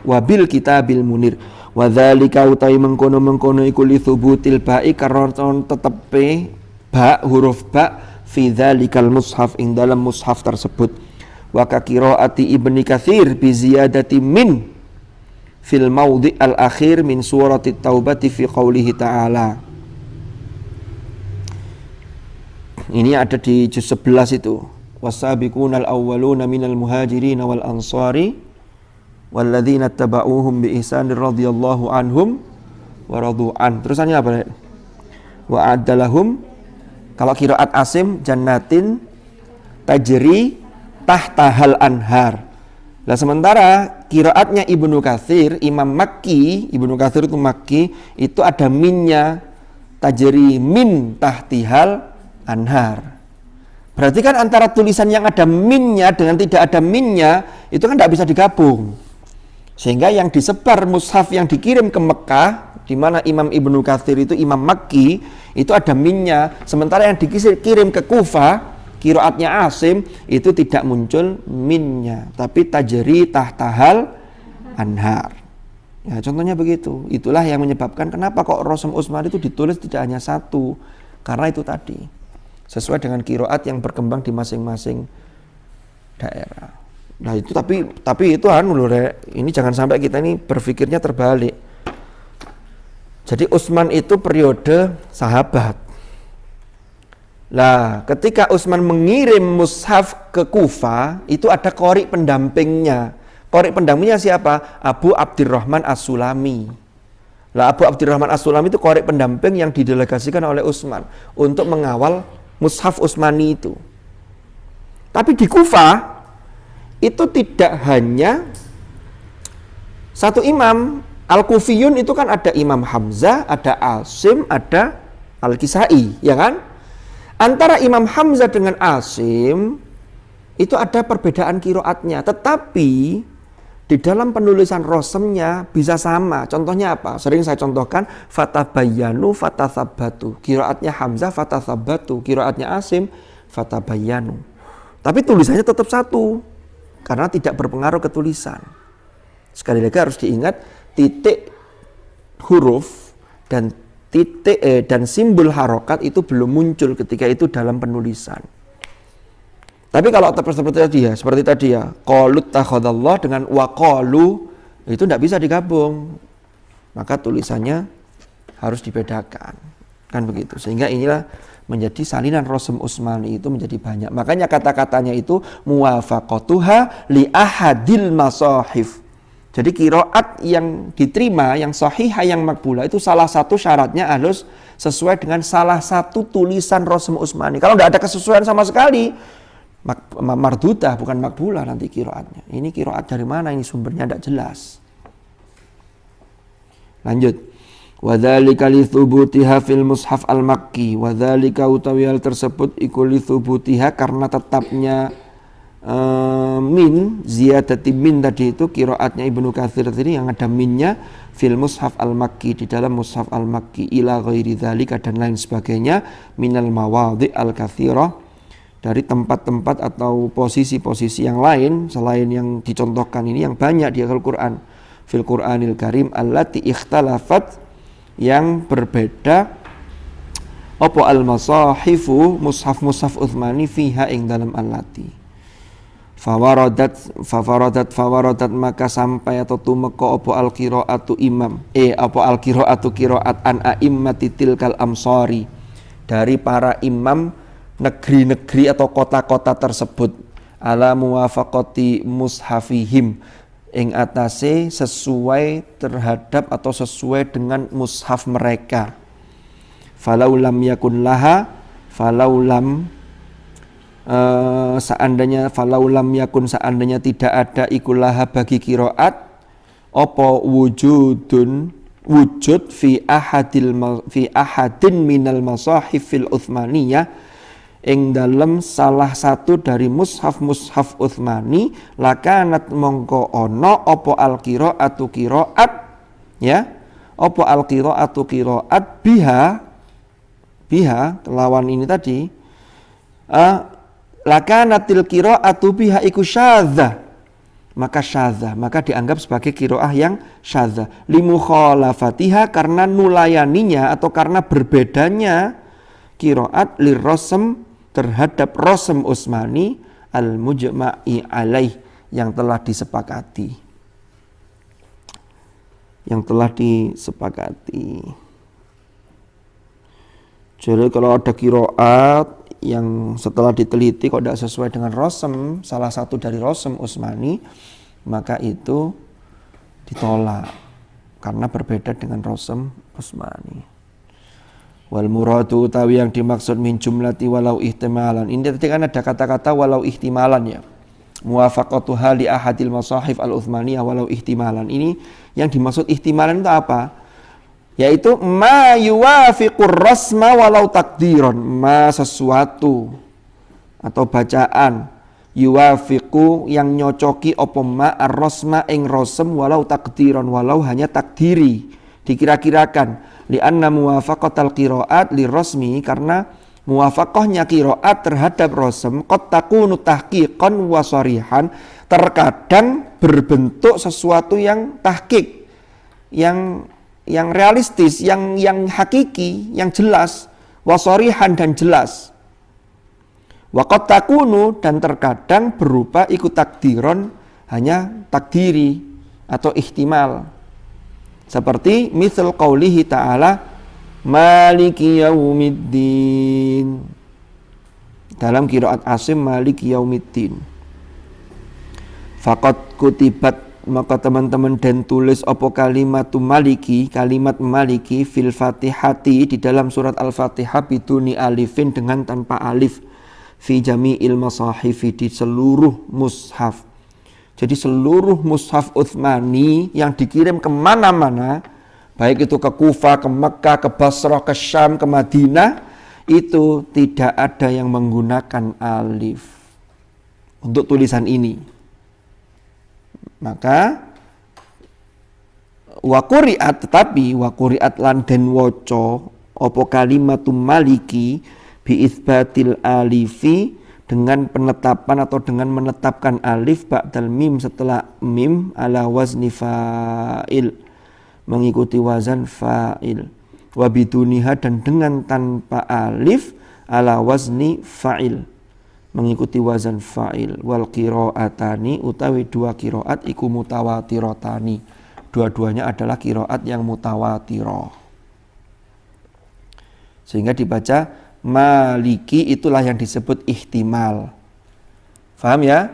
Speaker 1: Wabil kitabil munir. Wa dzalika utai mengkono iku li thubutil ba'i karena tetepe ba huruf ba fi dzalikal mushaf ing dalam mushaf tersebut. Wa ka qiraati Ibnu Katsir bi ziyadati min fil maudhi al akhir min surati taubati fi qoulihi ta'ala. Ini ada di juz 11 itu. Wasabiqunal awwaluna minal muhajirin wal ansari walladzina tabauhum bi ihsan radhiyallahu anhum wa radu an. Terusannya apa? Wa adalahum, kalau qiraat Asim jannatin tajri tahtahal anhar. Nah sementara qiraatnya Ibnu Katsir, Imam Makki, Ibnu Katsir itu Makki, itu ada minnya, tajri min tahtihal anhar. Berarti kan antara tulisan yang ada minnya dengan tidak ada minnya itu kan tidak bisa digabung. Sehingga yang disebar mushaf yang dikirim ke Mekah, di mana Imam Ibnu Katsir itu Imam Makki, itu ada minnya. Sementara yang dikirim ke Kufah, qiraatnya Asim, itu tidak muncul minnya, tapi tajri tahtahal anhar. Ya, contohnya begitu. Itulah yang menyebabkan kenapa kok Rasm Utsmani itu ditulis tidak hanya satu, karena itu tadi sesuai dengan qiraat yang berkembang di masing-masing daerah. Nah itu tapi itu ini jangan sampai kita ini berpikirnya terbalik. Jadi Utsman itu periode sahabat. Lah ketika Utsman mengirim mushaf ke Kufah, itu ada qori pendampingnya. Qori pendampingnya siapa? Abu Abdurrahman As-Sulami. Lah Abu Abdurrahman As-Sulami itu qori pendamping yang didelegasikan oleh Utsman untuk mengawal mushaf Utsmani itu. Tapi di Kufah itu tidak hanya satu imam. Al-Kufiyun itu kan ada Imam Hamzah, ada Asim, ada Al-Kisai, ya kan? Antara Imam Hamzah dengan Asim itu ada perbedaan qiraatnya, tetapi di dalam penulisan rosemnya bisa sama. Contohnya apa? Sering saya contohkan, fatabayyanu fatatsabbatu. Qiraatnya Hamzah fatatsabbatu, qiraatnya Asim fatabayyanu. Tapi tulisannya tetap satu karena tidak berpengaruh ke tulisan. Sekali lagi harus diingat, titik huruf dan dan simbol harokat itu belum muncul ketika itu dalam penulisan. Tapi kalau seperti tadi ya, qalut takhadallah dengan waqalu itu tidak bisa digabung. Maka tulisannya harus dibedakan. Kan begitu. Sehingga inilah menjadi salinan Rosem Utsmani itu menjadi banyak. Makanya kata-katanya itu muwafaqatuha li ahadil masahif. Jadi qiraat yang diterima, yang sahihah, yang makbulah itu salah satu syaratnya harus sesuai dengan salah satu tulisan Rosem Utsmani. Kalau tidak ada kesesuaian sama sekali, mardudah bukan makbulah nanti qiraatnya. Ini qiraat dari mana, ini sumbernya tidak jelas. Lanjut. Wadzalika li thubutiha fil mushaf al-makki. Wadzalika utawi hal tersebut iku li thubutiha karena tetapnya min ziyadati min tadi itu qiraatnya Ibnu Katsir tadi yang ada minnya fil mushaf al-makki, di dalam mushaf al-makki, ila ghairi dzalika dan lain sebagainya minal mawadhi al-katsirah, dari tempat-tempat atau posisi-posisi yang lain selain yang dicontohkan ini yang banyak di Al-Quran, fil Qur'anil Karim allati ikhtalafat, yang berbeda apa al-masahifu mushaf Utsmani fiha ing dalam allati. Fawaradat maka sampai atau tumeka apa al-qiraatu imam apa al-qiraatu qiraat an a'immati tilkal amsari, dari para imam negeri-negeri atau kota-kota tersebut, ala muwafaqati mushafihim, ing atase sesuai terhadap atau sesuai dengan mushaf mereka. Falau lam yakun laha, seandainya seandainya tidak ada ikulaha bagi qiraat apa wujud fi ahadin minal masahif fil Utsmaniyah, ing dalam salah satu dari mushaf Utsmani, lakanat mongko ono apa al-qiraatu qiraat, ya, apa al-qiraatu qiraat biha lawan ini tadi, lakanatil qiraatu biha iku syadzah, maka dianggap sebagai qiraah yang syadzah, limukhalafatiha, karena nulayaninya atau karena berbedanya qiraat lirrosem terhadap Rosem Utsmani al-mujma'i alaih, yang telah disepakati. Jadi kalau ada qiraat yang setelah diteliti kok tidak sesuai dengan Rosem, salah satu dari Rosem Utsmani, maka itu ditolak karena berbeda dengan Rosem Utsmani. Wal muradu utawi yang dimaksud min jumlati walau ihtimalan. Ini tadi kan ada kata-kata walau ihtimalan ya. Muwafaqatuha li ahadil masahif al-Utsmaniyah walau ihtimalan. Ini yang dimaksud ihtimalan itu apa? Yaitu ma yuwafiqur rasma walau takdiron, ma sesuatu atau bacaan yuwafiqu yang nyocoki apa ma ar-rasma ing rosem walau takdiron, walau hanya takdiri, dikira-kirakan. Lianna muwafaqatal qiraat lirrasmi, karena muwafaqahnya qiraat terhadap rosem qad takunu tahqiqan wa sharihan, terkadang berbentuk sesuatu yang tahqiq, yang realistis, yang hakiki, yang jelas, wa sharihan dan jelas. Wa qad takunu, dan terkadang berupa ikut takdiron, hanya takdiri atau ihtimal. Seperti misal qaulihi ta'ala maliki yaumiddin, dalam qiraat Asim maliki yaumiddin. Faqad kutibat, maka teman-teman dan tulis apa kalimat maliki fil fatihati, di dalam surat al-fatihah biduni alifin, dengan tanpa alif, fi jami'il masahifi, di seluruh mushaf. Jadi seluruh mushaf Utsmani yang dikirim kemana-mana, baik itu ke Kufah, ke Mekah, ke Basrah, ke Syam, ke Madinah, itu tidak ada yang menggunakan alif. untuk tulisan ini. Maka wa quri'at, tetapi wa quri'at lan den waca apa kalimatum maliki bi itsbatil alifi, dengan penetapan atau dengan menetapkan alif ba'dal mim setelah mim ala wazni fa'il, mengikuti wazan fa'il, wa biduniha dan dengan tanpa alif ala wazni fa'il, mengikuti wazan fa'il, wal qira'atani utawi dua qiraat iku mutawatiratani, dua-duanya adalah qiraat yang mutawatirah, sehingga dibaca maliki, itulah yang disebut ihtimal. Paham ya?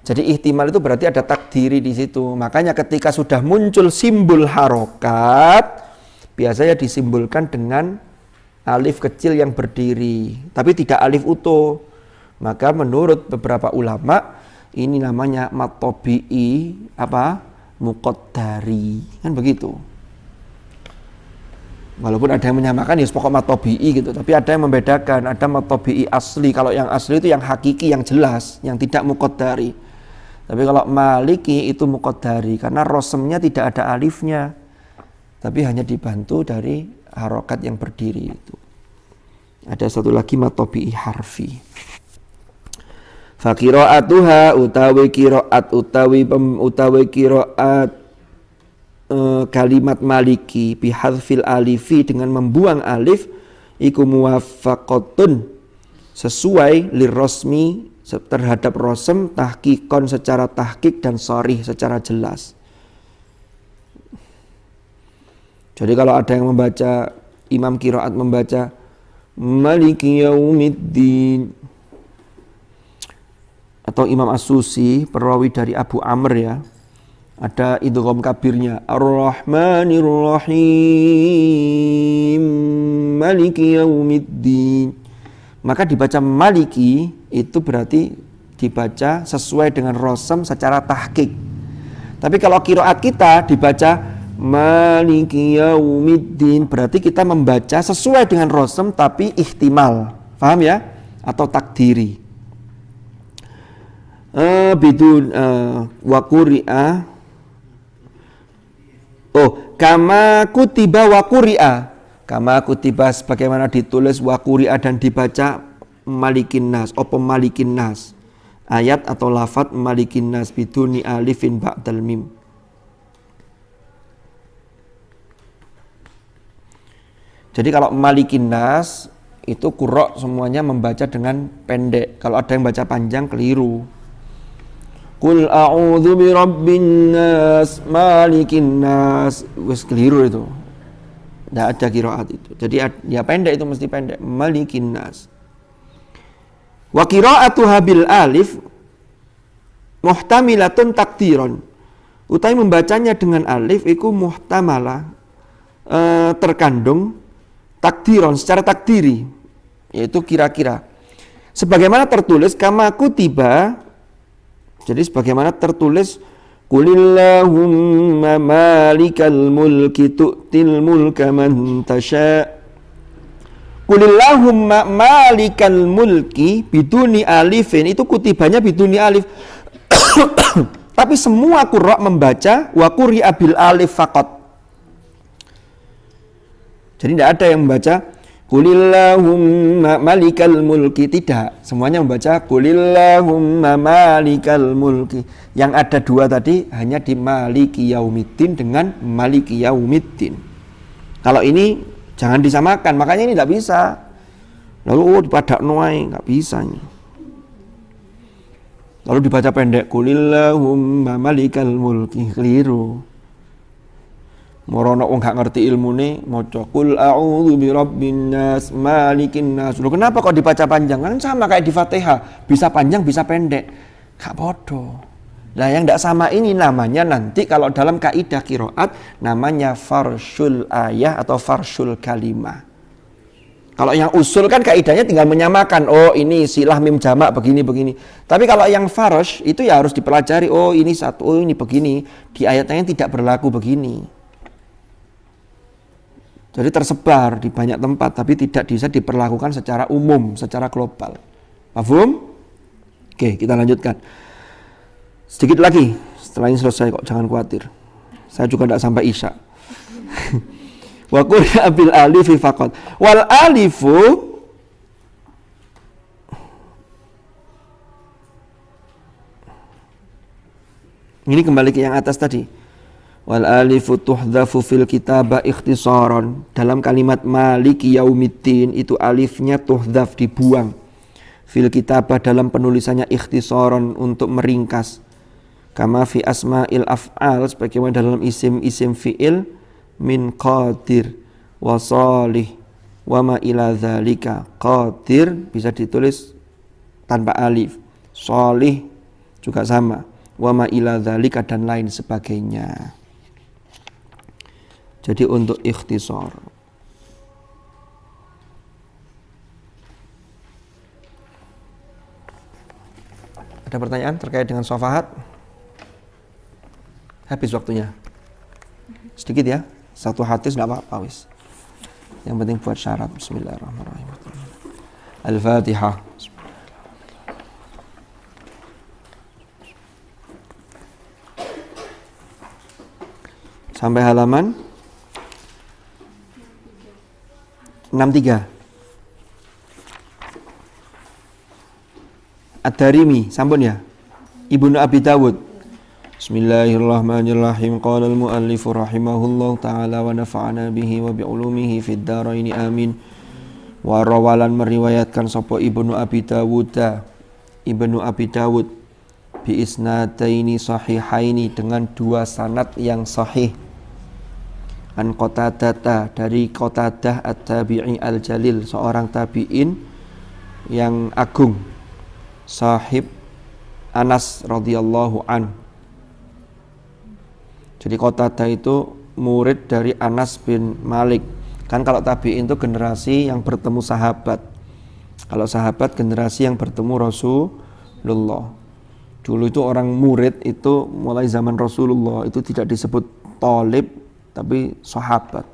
Speaker 1: Jadi ihtimal itu berarti ada takdiri di situ. Makanya ketika sudah muncul simbol harokat, biasanya disimbolkan dengan alif kecil yang berdiri, tapi tidak alif utuh. Maka menurut beberapa ulama ini namanya matobi'i muqaddari, kan begitu. Walaupun ada yang menyamakan ya pokok matobi'i gitu, tapi ada yang membedakan, ada matobi'i asli. Kalau yang asli itu yang hakiki, yang jelas, yang tidak muqaddari. Tapi kalau maliki itu muqaddari karena rosemnya tidak ada alifnya, tapi hanya dibantu dari harokat yang berdiri itu. Ada satu lagi matobi'i harfi. Fa qira'atuha utawi qira'at utawi qira'at kalimat maliki bihadzfil alifi, dengan membuang alif, iku muwaffaqatun, sesuai lirrosmi, terhadap rosem, tahqiqon secara tahqiq dan sharih secara jelas. Jadi kalau ada yang membaca, imam qiraat membaca maliki yaumiddin, atau Imam As-Susi perawi dari Abu Amr ya, ada idgham kabirnya, Ar-Rahmanir Rahim Maliki Yaumiddin, maka dibaca maliki itu berarti dibaca sesuai dengan rosem secara tahqiq. Tapi kalau qiraat kita dibaca Maliki Yaumiddin, berarti kita membaca sesuai dengan rosem tapi ihtimal, paham ya? Atau takdiri. Bidun wa quri'a, kama kutiba wa quri'a, kama kutiba sebagaimana ditulis, wa quri'a dan dibaca malikin nas, malikin nas, ayat atau lafaz malikin nas biduni alifin ba'dal mim. Jadi kalau malikin nas itu qurra semuanya membaca dengan pendek. Kalau ada yang baca panjang keliru. Qul a'udzu birabbin nas malikin nas, wis keliru itu. Tidak ada qiraat itu. Jadi ya pendek, itu mesti pendek, malikin nas. Wa qira'atuha bil alif muhtamilatun takdiron, utawi membacanya dengan alif iku muhtamalah, terkandung takdiron secara takdiri, yaitu kira-kira sebagaimana tertulis kama kutiba. Jadi sebagaimana tertulis Qulillahumma malikal mulki tu'til mulka man tasha. Qulillahumma malikal mulki biduni alifin, itu kutibanya biduni alif. Tapi semua qurra membaca wa quri'a bil alif faqat. Jadi tidak ada yang membaca Qulillahumma malikal mulki, tidak. Semuanya membaca Qulillahumma malikal mulki. Yang ada dua tadi hanya di maliki yaumiddin dengan maliki yaumiddin. Kalau ini jangan disamakan, makanya ini tidak bisa. Lalu dipadak noai, nggak bisa ini. Lalu dibaca pendek Qulillahumma malikal mulki, keliru. Morono wong gak ngerti ilmune maca qul a'udzu birabbin nas malikin nas. Loh, kenapa kok dibaca panjang? Kan sama kayak di Fatihah, bisa panjang bisa pendek. Gak bodoh. Nah, yang tidak sama ini namanya nanti kalau dalam kaidah qiraat namanya farsyul ayah atau farsyul kalimah. Kalau yang usul kan kaidahnya tinggal menyamakan, oh ini silah mim jamak begini. Tapi kalau yang farsh itu ya harus dipelajari, oh ini satu, oh ini begini. Di ayatnya tidak berlaku begini. Jadi tersebar di banyak tempat, tapi tidak bisa diperlakukan secara umum, secara global. Paham? Oke, kita lanjutkan. Sedikit lagi, setelah ini selesai kok, jangan khawatir. Saya juga tidak sampai isya. Wa quri'a bil alifi faqat. Wal alifu ini kembali ke yang atas tadi. Wal alifu tuhdhafu fil kitabah ikhtisaran. Dalam kalimat maliki yaumiddin itu alifnya tuhdhaf, dibuang. Fil kitabah dalam penulisannya ikhtisaran, untuk meringkas. Kama fi asma'il af'al, sebagaimana dalam isim-isim fi'il, min qadir wa salih wa ma ila dzalika. Qadir bisa ditulis tanpa alif. Salih juga sama. Wa ma ila dzalika dan lain sebagainya. Jadi untuk ikhtisar. Ada pertanyaan terkait dengan syafaat? Habis waktunya. Sedikit ya. Satu hadis enggak apa-apa wis. Yang penting buat syarat. Bismillahirrahmanirrahim. Al-Fatihah. Sampai halaman 63. Ad-Darimi, sampun ya? Ibnu Abi Dawud. Bismillahirrahmanirrahim. Qala al-muallif rahimahullah ta'ala wa nafa'ana bihi wa bi'ulumihi fid dharaini amin. Wa rawalan meriwayatkan sapa Ibnu Abi Dawud, Ibnu Abi Dawud bi isnadaini sahihaini, dengan dua sanad yang sahih. An Qatadah, dari Qatadah at-tabi'i al-jalil, seorang tabi'in yang agung, sahib Anas radhiyallahu an. Jadi Qatadah itu murid dari Anas bin Malik. Kan kalau tabi'in itu generasi yang bertemu sahabat. Kalau sahabat generasi yang bertemu Rasulullah. Dulu itu orang murid itu mulai zaman Rasulullah itu tidak disebut thalib, tapi sahabat,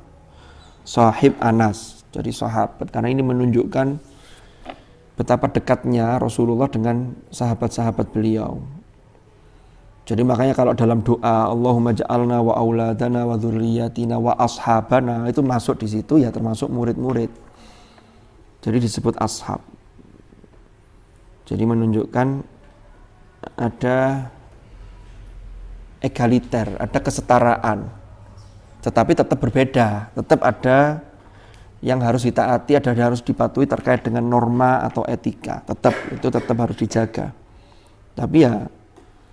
Speaker 1: sahib Anas, jadi sahabat. Karena ini menunjukkan betapa dekatnya Rasulullah dengan sahabat-sahabat beliau. Jadi makanya kalau dalam doa Allahumma ja'alna wa auladana wa dzurriyyatina wa ashabana, itu masuk di situ ya, termasuk murid-murid. Jadi disebut ashab. Jadi menunjukkan ada egaliter, ada kesetaraan. Tetapi tetap berbeda, tetap ada yang harus ditaati, ada yang harus dipatuhi terkait dengan norma atau etika. Itu tetap harus dijaga. Tapi ya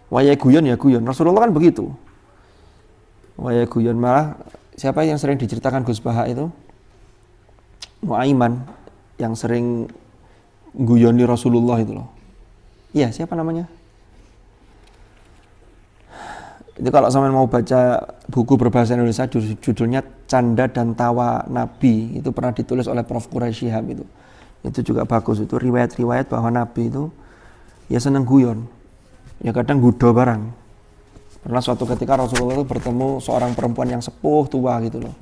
Speaker 1: waya guyon ya guyon. Rasulullah kan begitu. Waya guyon, malah siapa yang sering diceritakan Gus Baha itu? Muaiman yang sering guyoni Rasulullah itu loh. Iya, siapa namanya? Itu kalau sampean mau baca buku berbahasa Indonesia, judulnya Canda dan Tawa Nabi, itu pernah ditulis oleh Prof. Quraisy Shihab itu. Itu juga bagus, itu riwayat-riwayat bahwa Nabi itu ya seneng guyon. Ya kadang gudo barang. Pernah suatu ketika Rasulullah itu bertemu seorang perempuan yang sepuh tua gitu loh.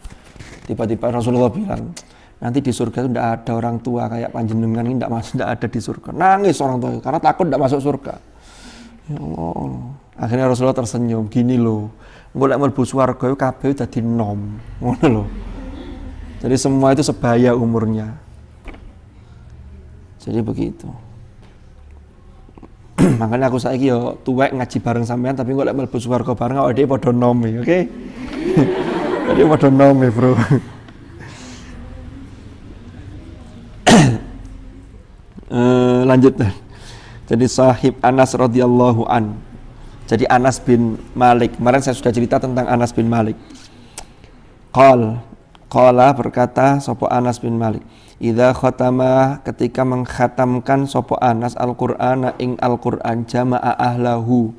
Speaker 1: Tiba-tiba Rasulullah bilang, nanti di surga itu tidak ada orang tua kayak panjenengan ini, tidak ada di surga. Nangis orang tua karena takut tidak masuk surga. Ya Allah. Akhirnya Rasulullah tersenyum, gini loh, golek mlebu swarga iku kabeh dadi nom, ngono loh. Jadi semua itu sebaya umurnya. Jadi begitu. Makanya aku saiki yo tuwek ngaji bareng sampean, tapi golek mlebu swarga bareng awake dhewe padha nom, oke? Jadi padha nom, Bro. Lanjut. Jadi sahib Anas radhiyallahu an. Jadi Anas bin Malik. Kemarin saya sudah cerita tentang Anas bin Malik. Qala berkata sapa Anas bin Malik, idza khatama, ketika mengkhatamkan sapa Anas Al-Qur'ana ing Al-Qur'an, jama'a ahlahu,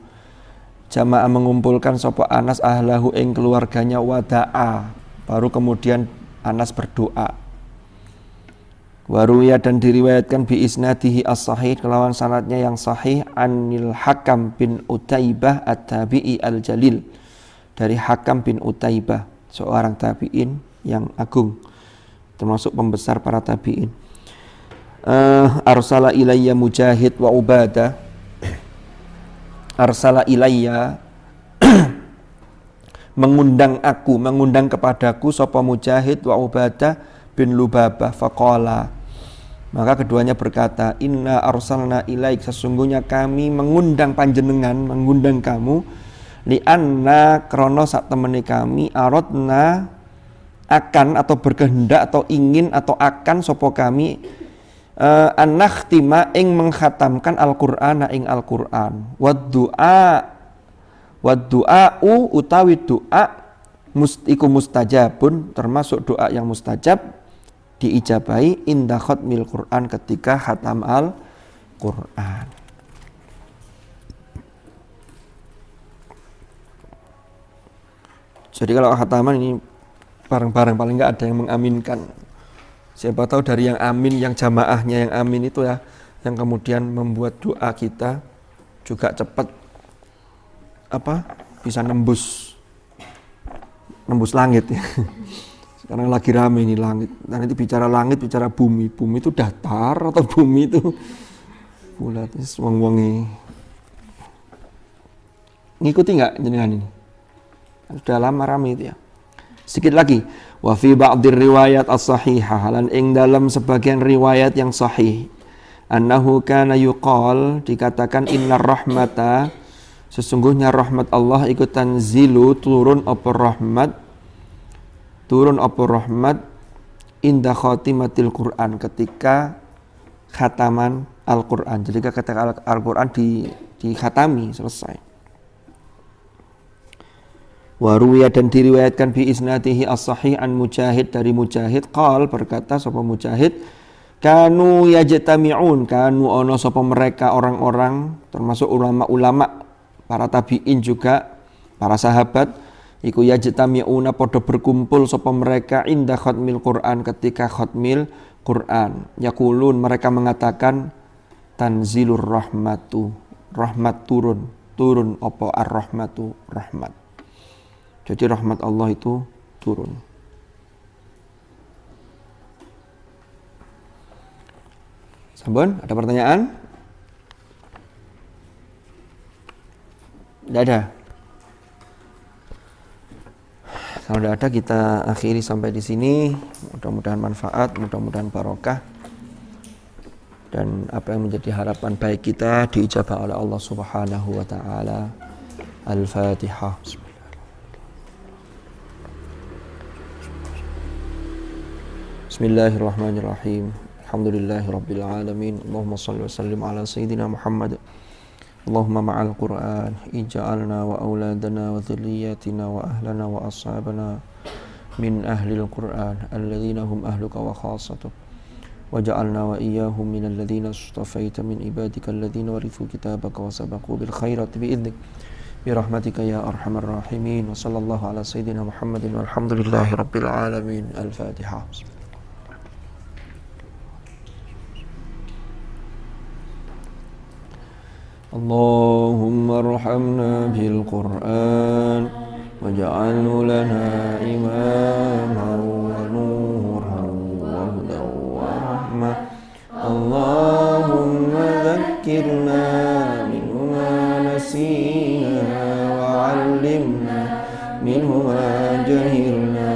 Speaker 1: jama'a mengumpulkan sapa Anas ahlahu ing keluarganya, wada'a, baru kemudian Anas berdoa. Waruya, dan diriwayatkan bi isnadihi as-sahih, kelawan sanadnya yang sahih, anil Hakam bin Utaibah at-tabi'i al-jalil, dari Hakam bin Utaibah, seorang tabi'in yang agung, termasuk pembesar para tabi'in. Arsala ilayya Mujahid wa Ubadah, arsala ilayya mengundang kepadaku sapa Mujahid wa Ubadah bin Lubabah faqala, maka keduanya berkata, inna arsalna ilaik, sesungguhnya kami mengundang panjenengan, mengundang kamu, li anna krono sak temene kami, aradna akan atau berkehendak atau ingin atau akan sopo kami anakhtima ing mengkhatamkan Al-Qur'an ing Al-Qur'an wad-du'a'u utawi doa iku mustajabun, termasuk doa yang mustajab diijabahi inda khatmil Qur'an, ketika khatam Al-Qur'an. Jadi kalau khataman ini bareng-bareng, paling enggak ada yang mengaminkan. Siapa tahu dari yang amin, yang jamaahnya yang amin itu ya, yang kemudian membuat doa kita juga cepat bisa nembus langit ya. Sekarang lagi rame ini langit. Dan nanti bicara langit, bicara bumi. Bumi itu datar atau bumi itu bulat? Wong-wongi ngikuti nggak jenengan ini? Sudah lama rame itu ya. Sedikit lagi, wa fi ba'dhi riwayat as-sahihah, lan ing dalam sebagian riwayat yang sahih, annahu kana yuqal, dikatakan innar rahmata, sesungguhnya rahmat Allah iku tanzilu, turun apa rahmat inda khatimatil Qur'an, ketika khataman Al-Qur'an. Jadi ketika Al-Qur'an dikhatami selesai. Waruya, dan diriwayatkan bi isnadihi as-sahih an Mujahid, dari Mujahid qal, berkata sapa Mujahid, kanu yajtami'un, kanu ono sapa mereka orang-orang, termasuk ulama-ulama, para tabi'in juga, para sahabat, iku yajtami'una, padha berkumpul sapa mereka inda khatmil Qur'an, ketika khatmil Qur'an. Yaqulun, mereka mengatakan, tanzilur rahmatu, rahmat turun apa ar-rahmatu, rahmat. Jadi rahmat Allah itu turun. Sampun, ada pertanyaan? Tidak ada. Kalau tidak ada, kita akhiri sampai di sini. Mudah-mudahan manfaat, mudah-mudahan barokah, dan apa yang menjadi harapan baik kita diijabah oleh Allah Subhanahu wa taala. Al-Fatihah. Bismillahirrahmanirrahim. Alhamdulillahirabbil alamin. Allahumma shalli wa sallim ala sayyidina Muhammad. Allahumma ma'al Qur'an ij'alna wa auladana wa dhurriyyatina wa ahlana wa ashabana min ahlil Qur'an alladhina hum ahluka wa khassatuh. Waj'alna wa iyyahum minal ladzina istafaita min ibadika alladhina warithu kitabaka wa sabaqu bil khairati bi'idnik birahmatika ya arhamar rahimin. Wa sallallahu ala sayyidina Muhammadin walhamdulillahi rabbil alamin. Al-Fatihah. Allahumma arhamna bil Qur'an waj'alhu lana imaman wa nuran wa hudan wa rahmah. Allahumma dhakkirna minhu ma nasina wa 'allimna minhu ma jahilna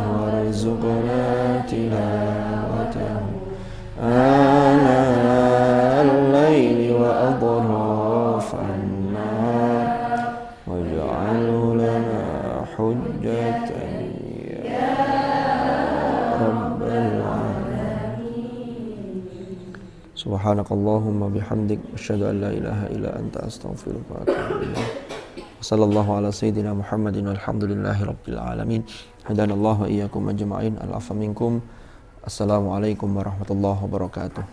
Speaker 1: warzuqna tilawatahu ana al-laili wa adrafan nar waj'alhu lana hujjatan ya rabbal alamin. Subhanakallahumma bihamdik asyhadu an la ilaha illa anta astaghfiruka wa atubu ilaik. Sallallahu ala sayyidina Muhammadin walhamdulillahi rabbil alamin. Hadanallahu wa iyyakum ajma'in. Al-afwa minkum. Assalamualaikum warahmatullahi wabarakatuh.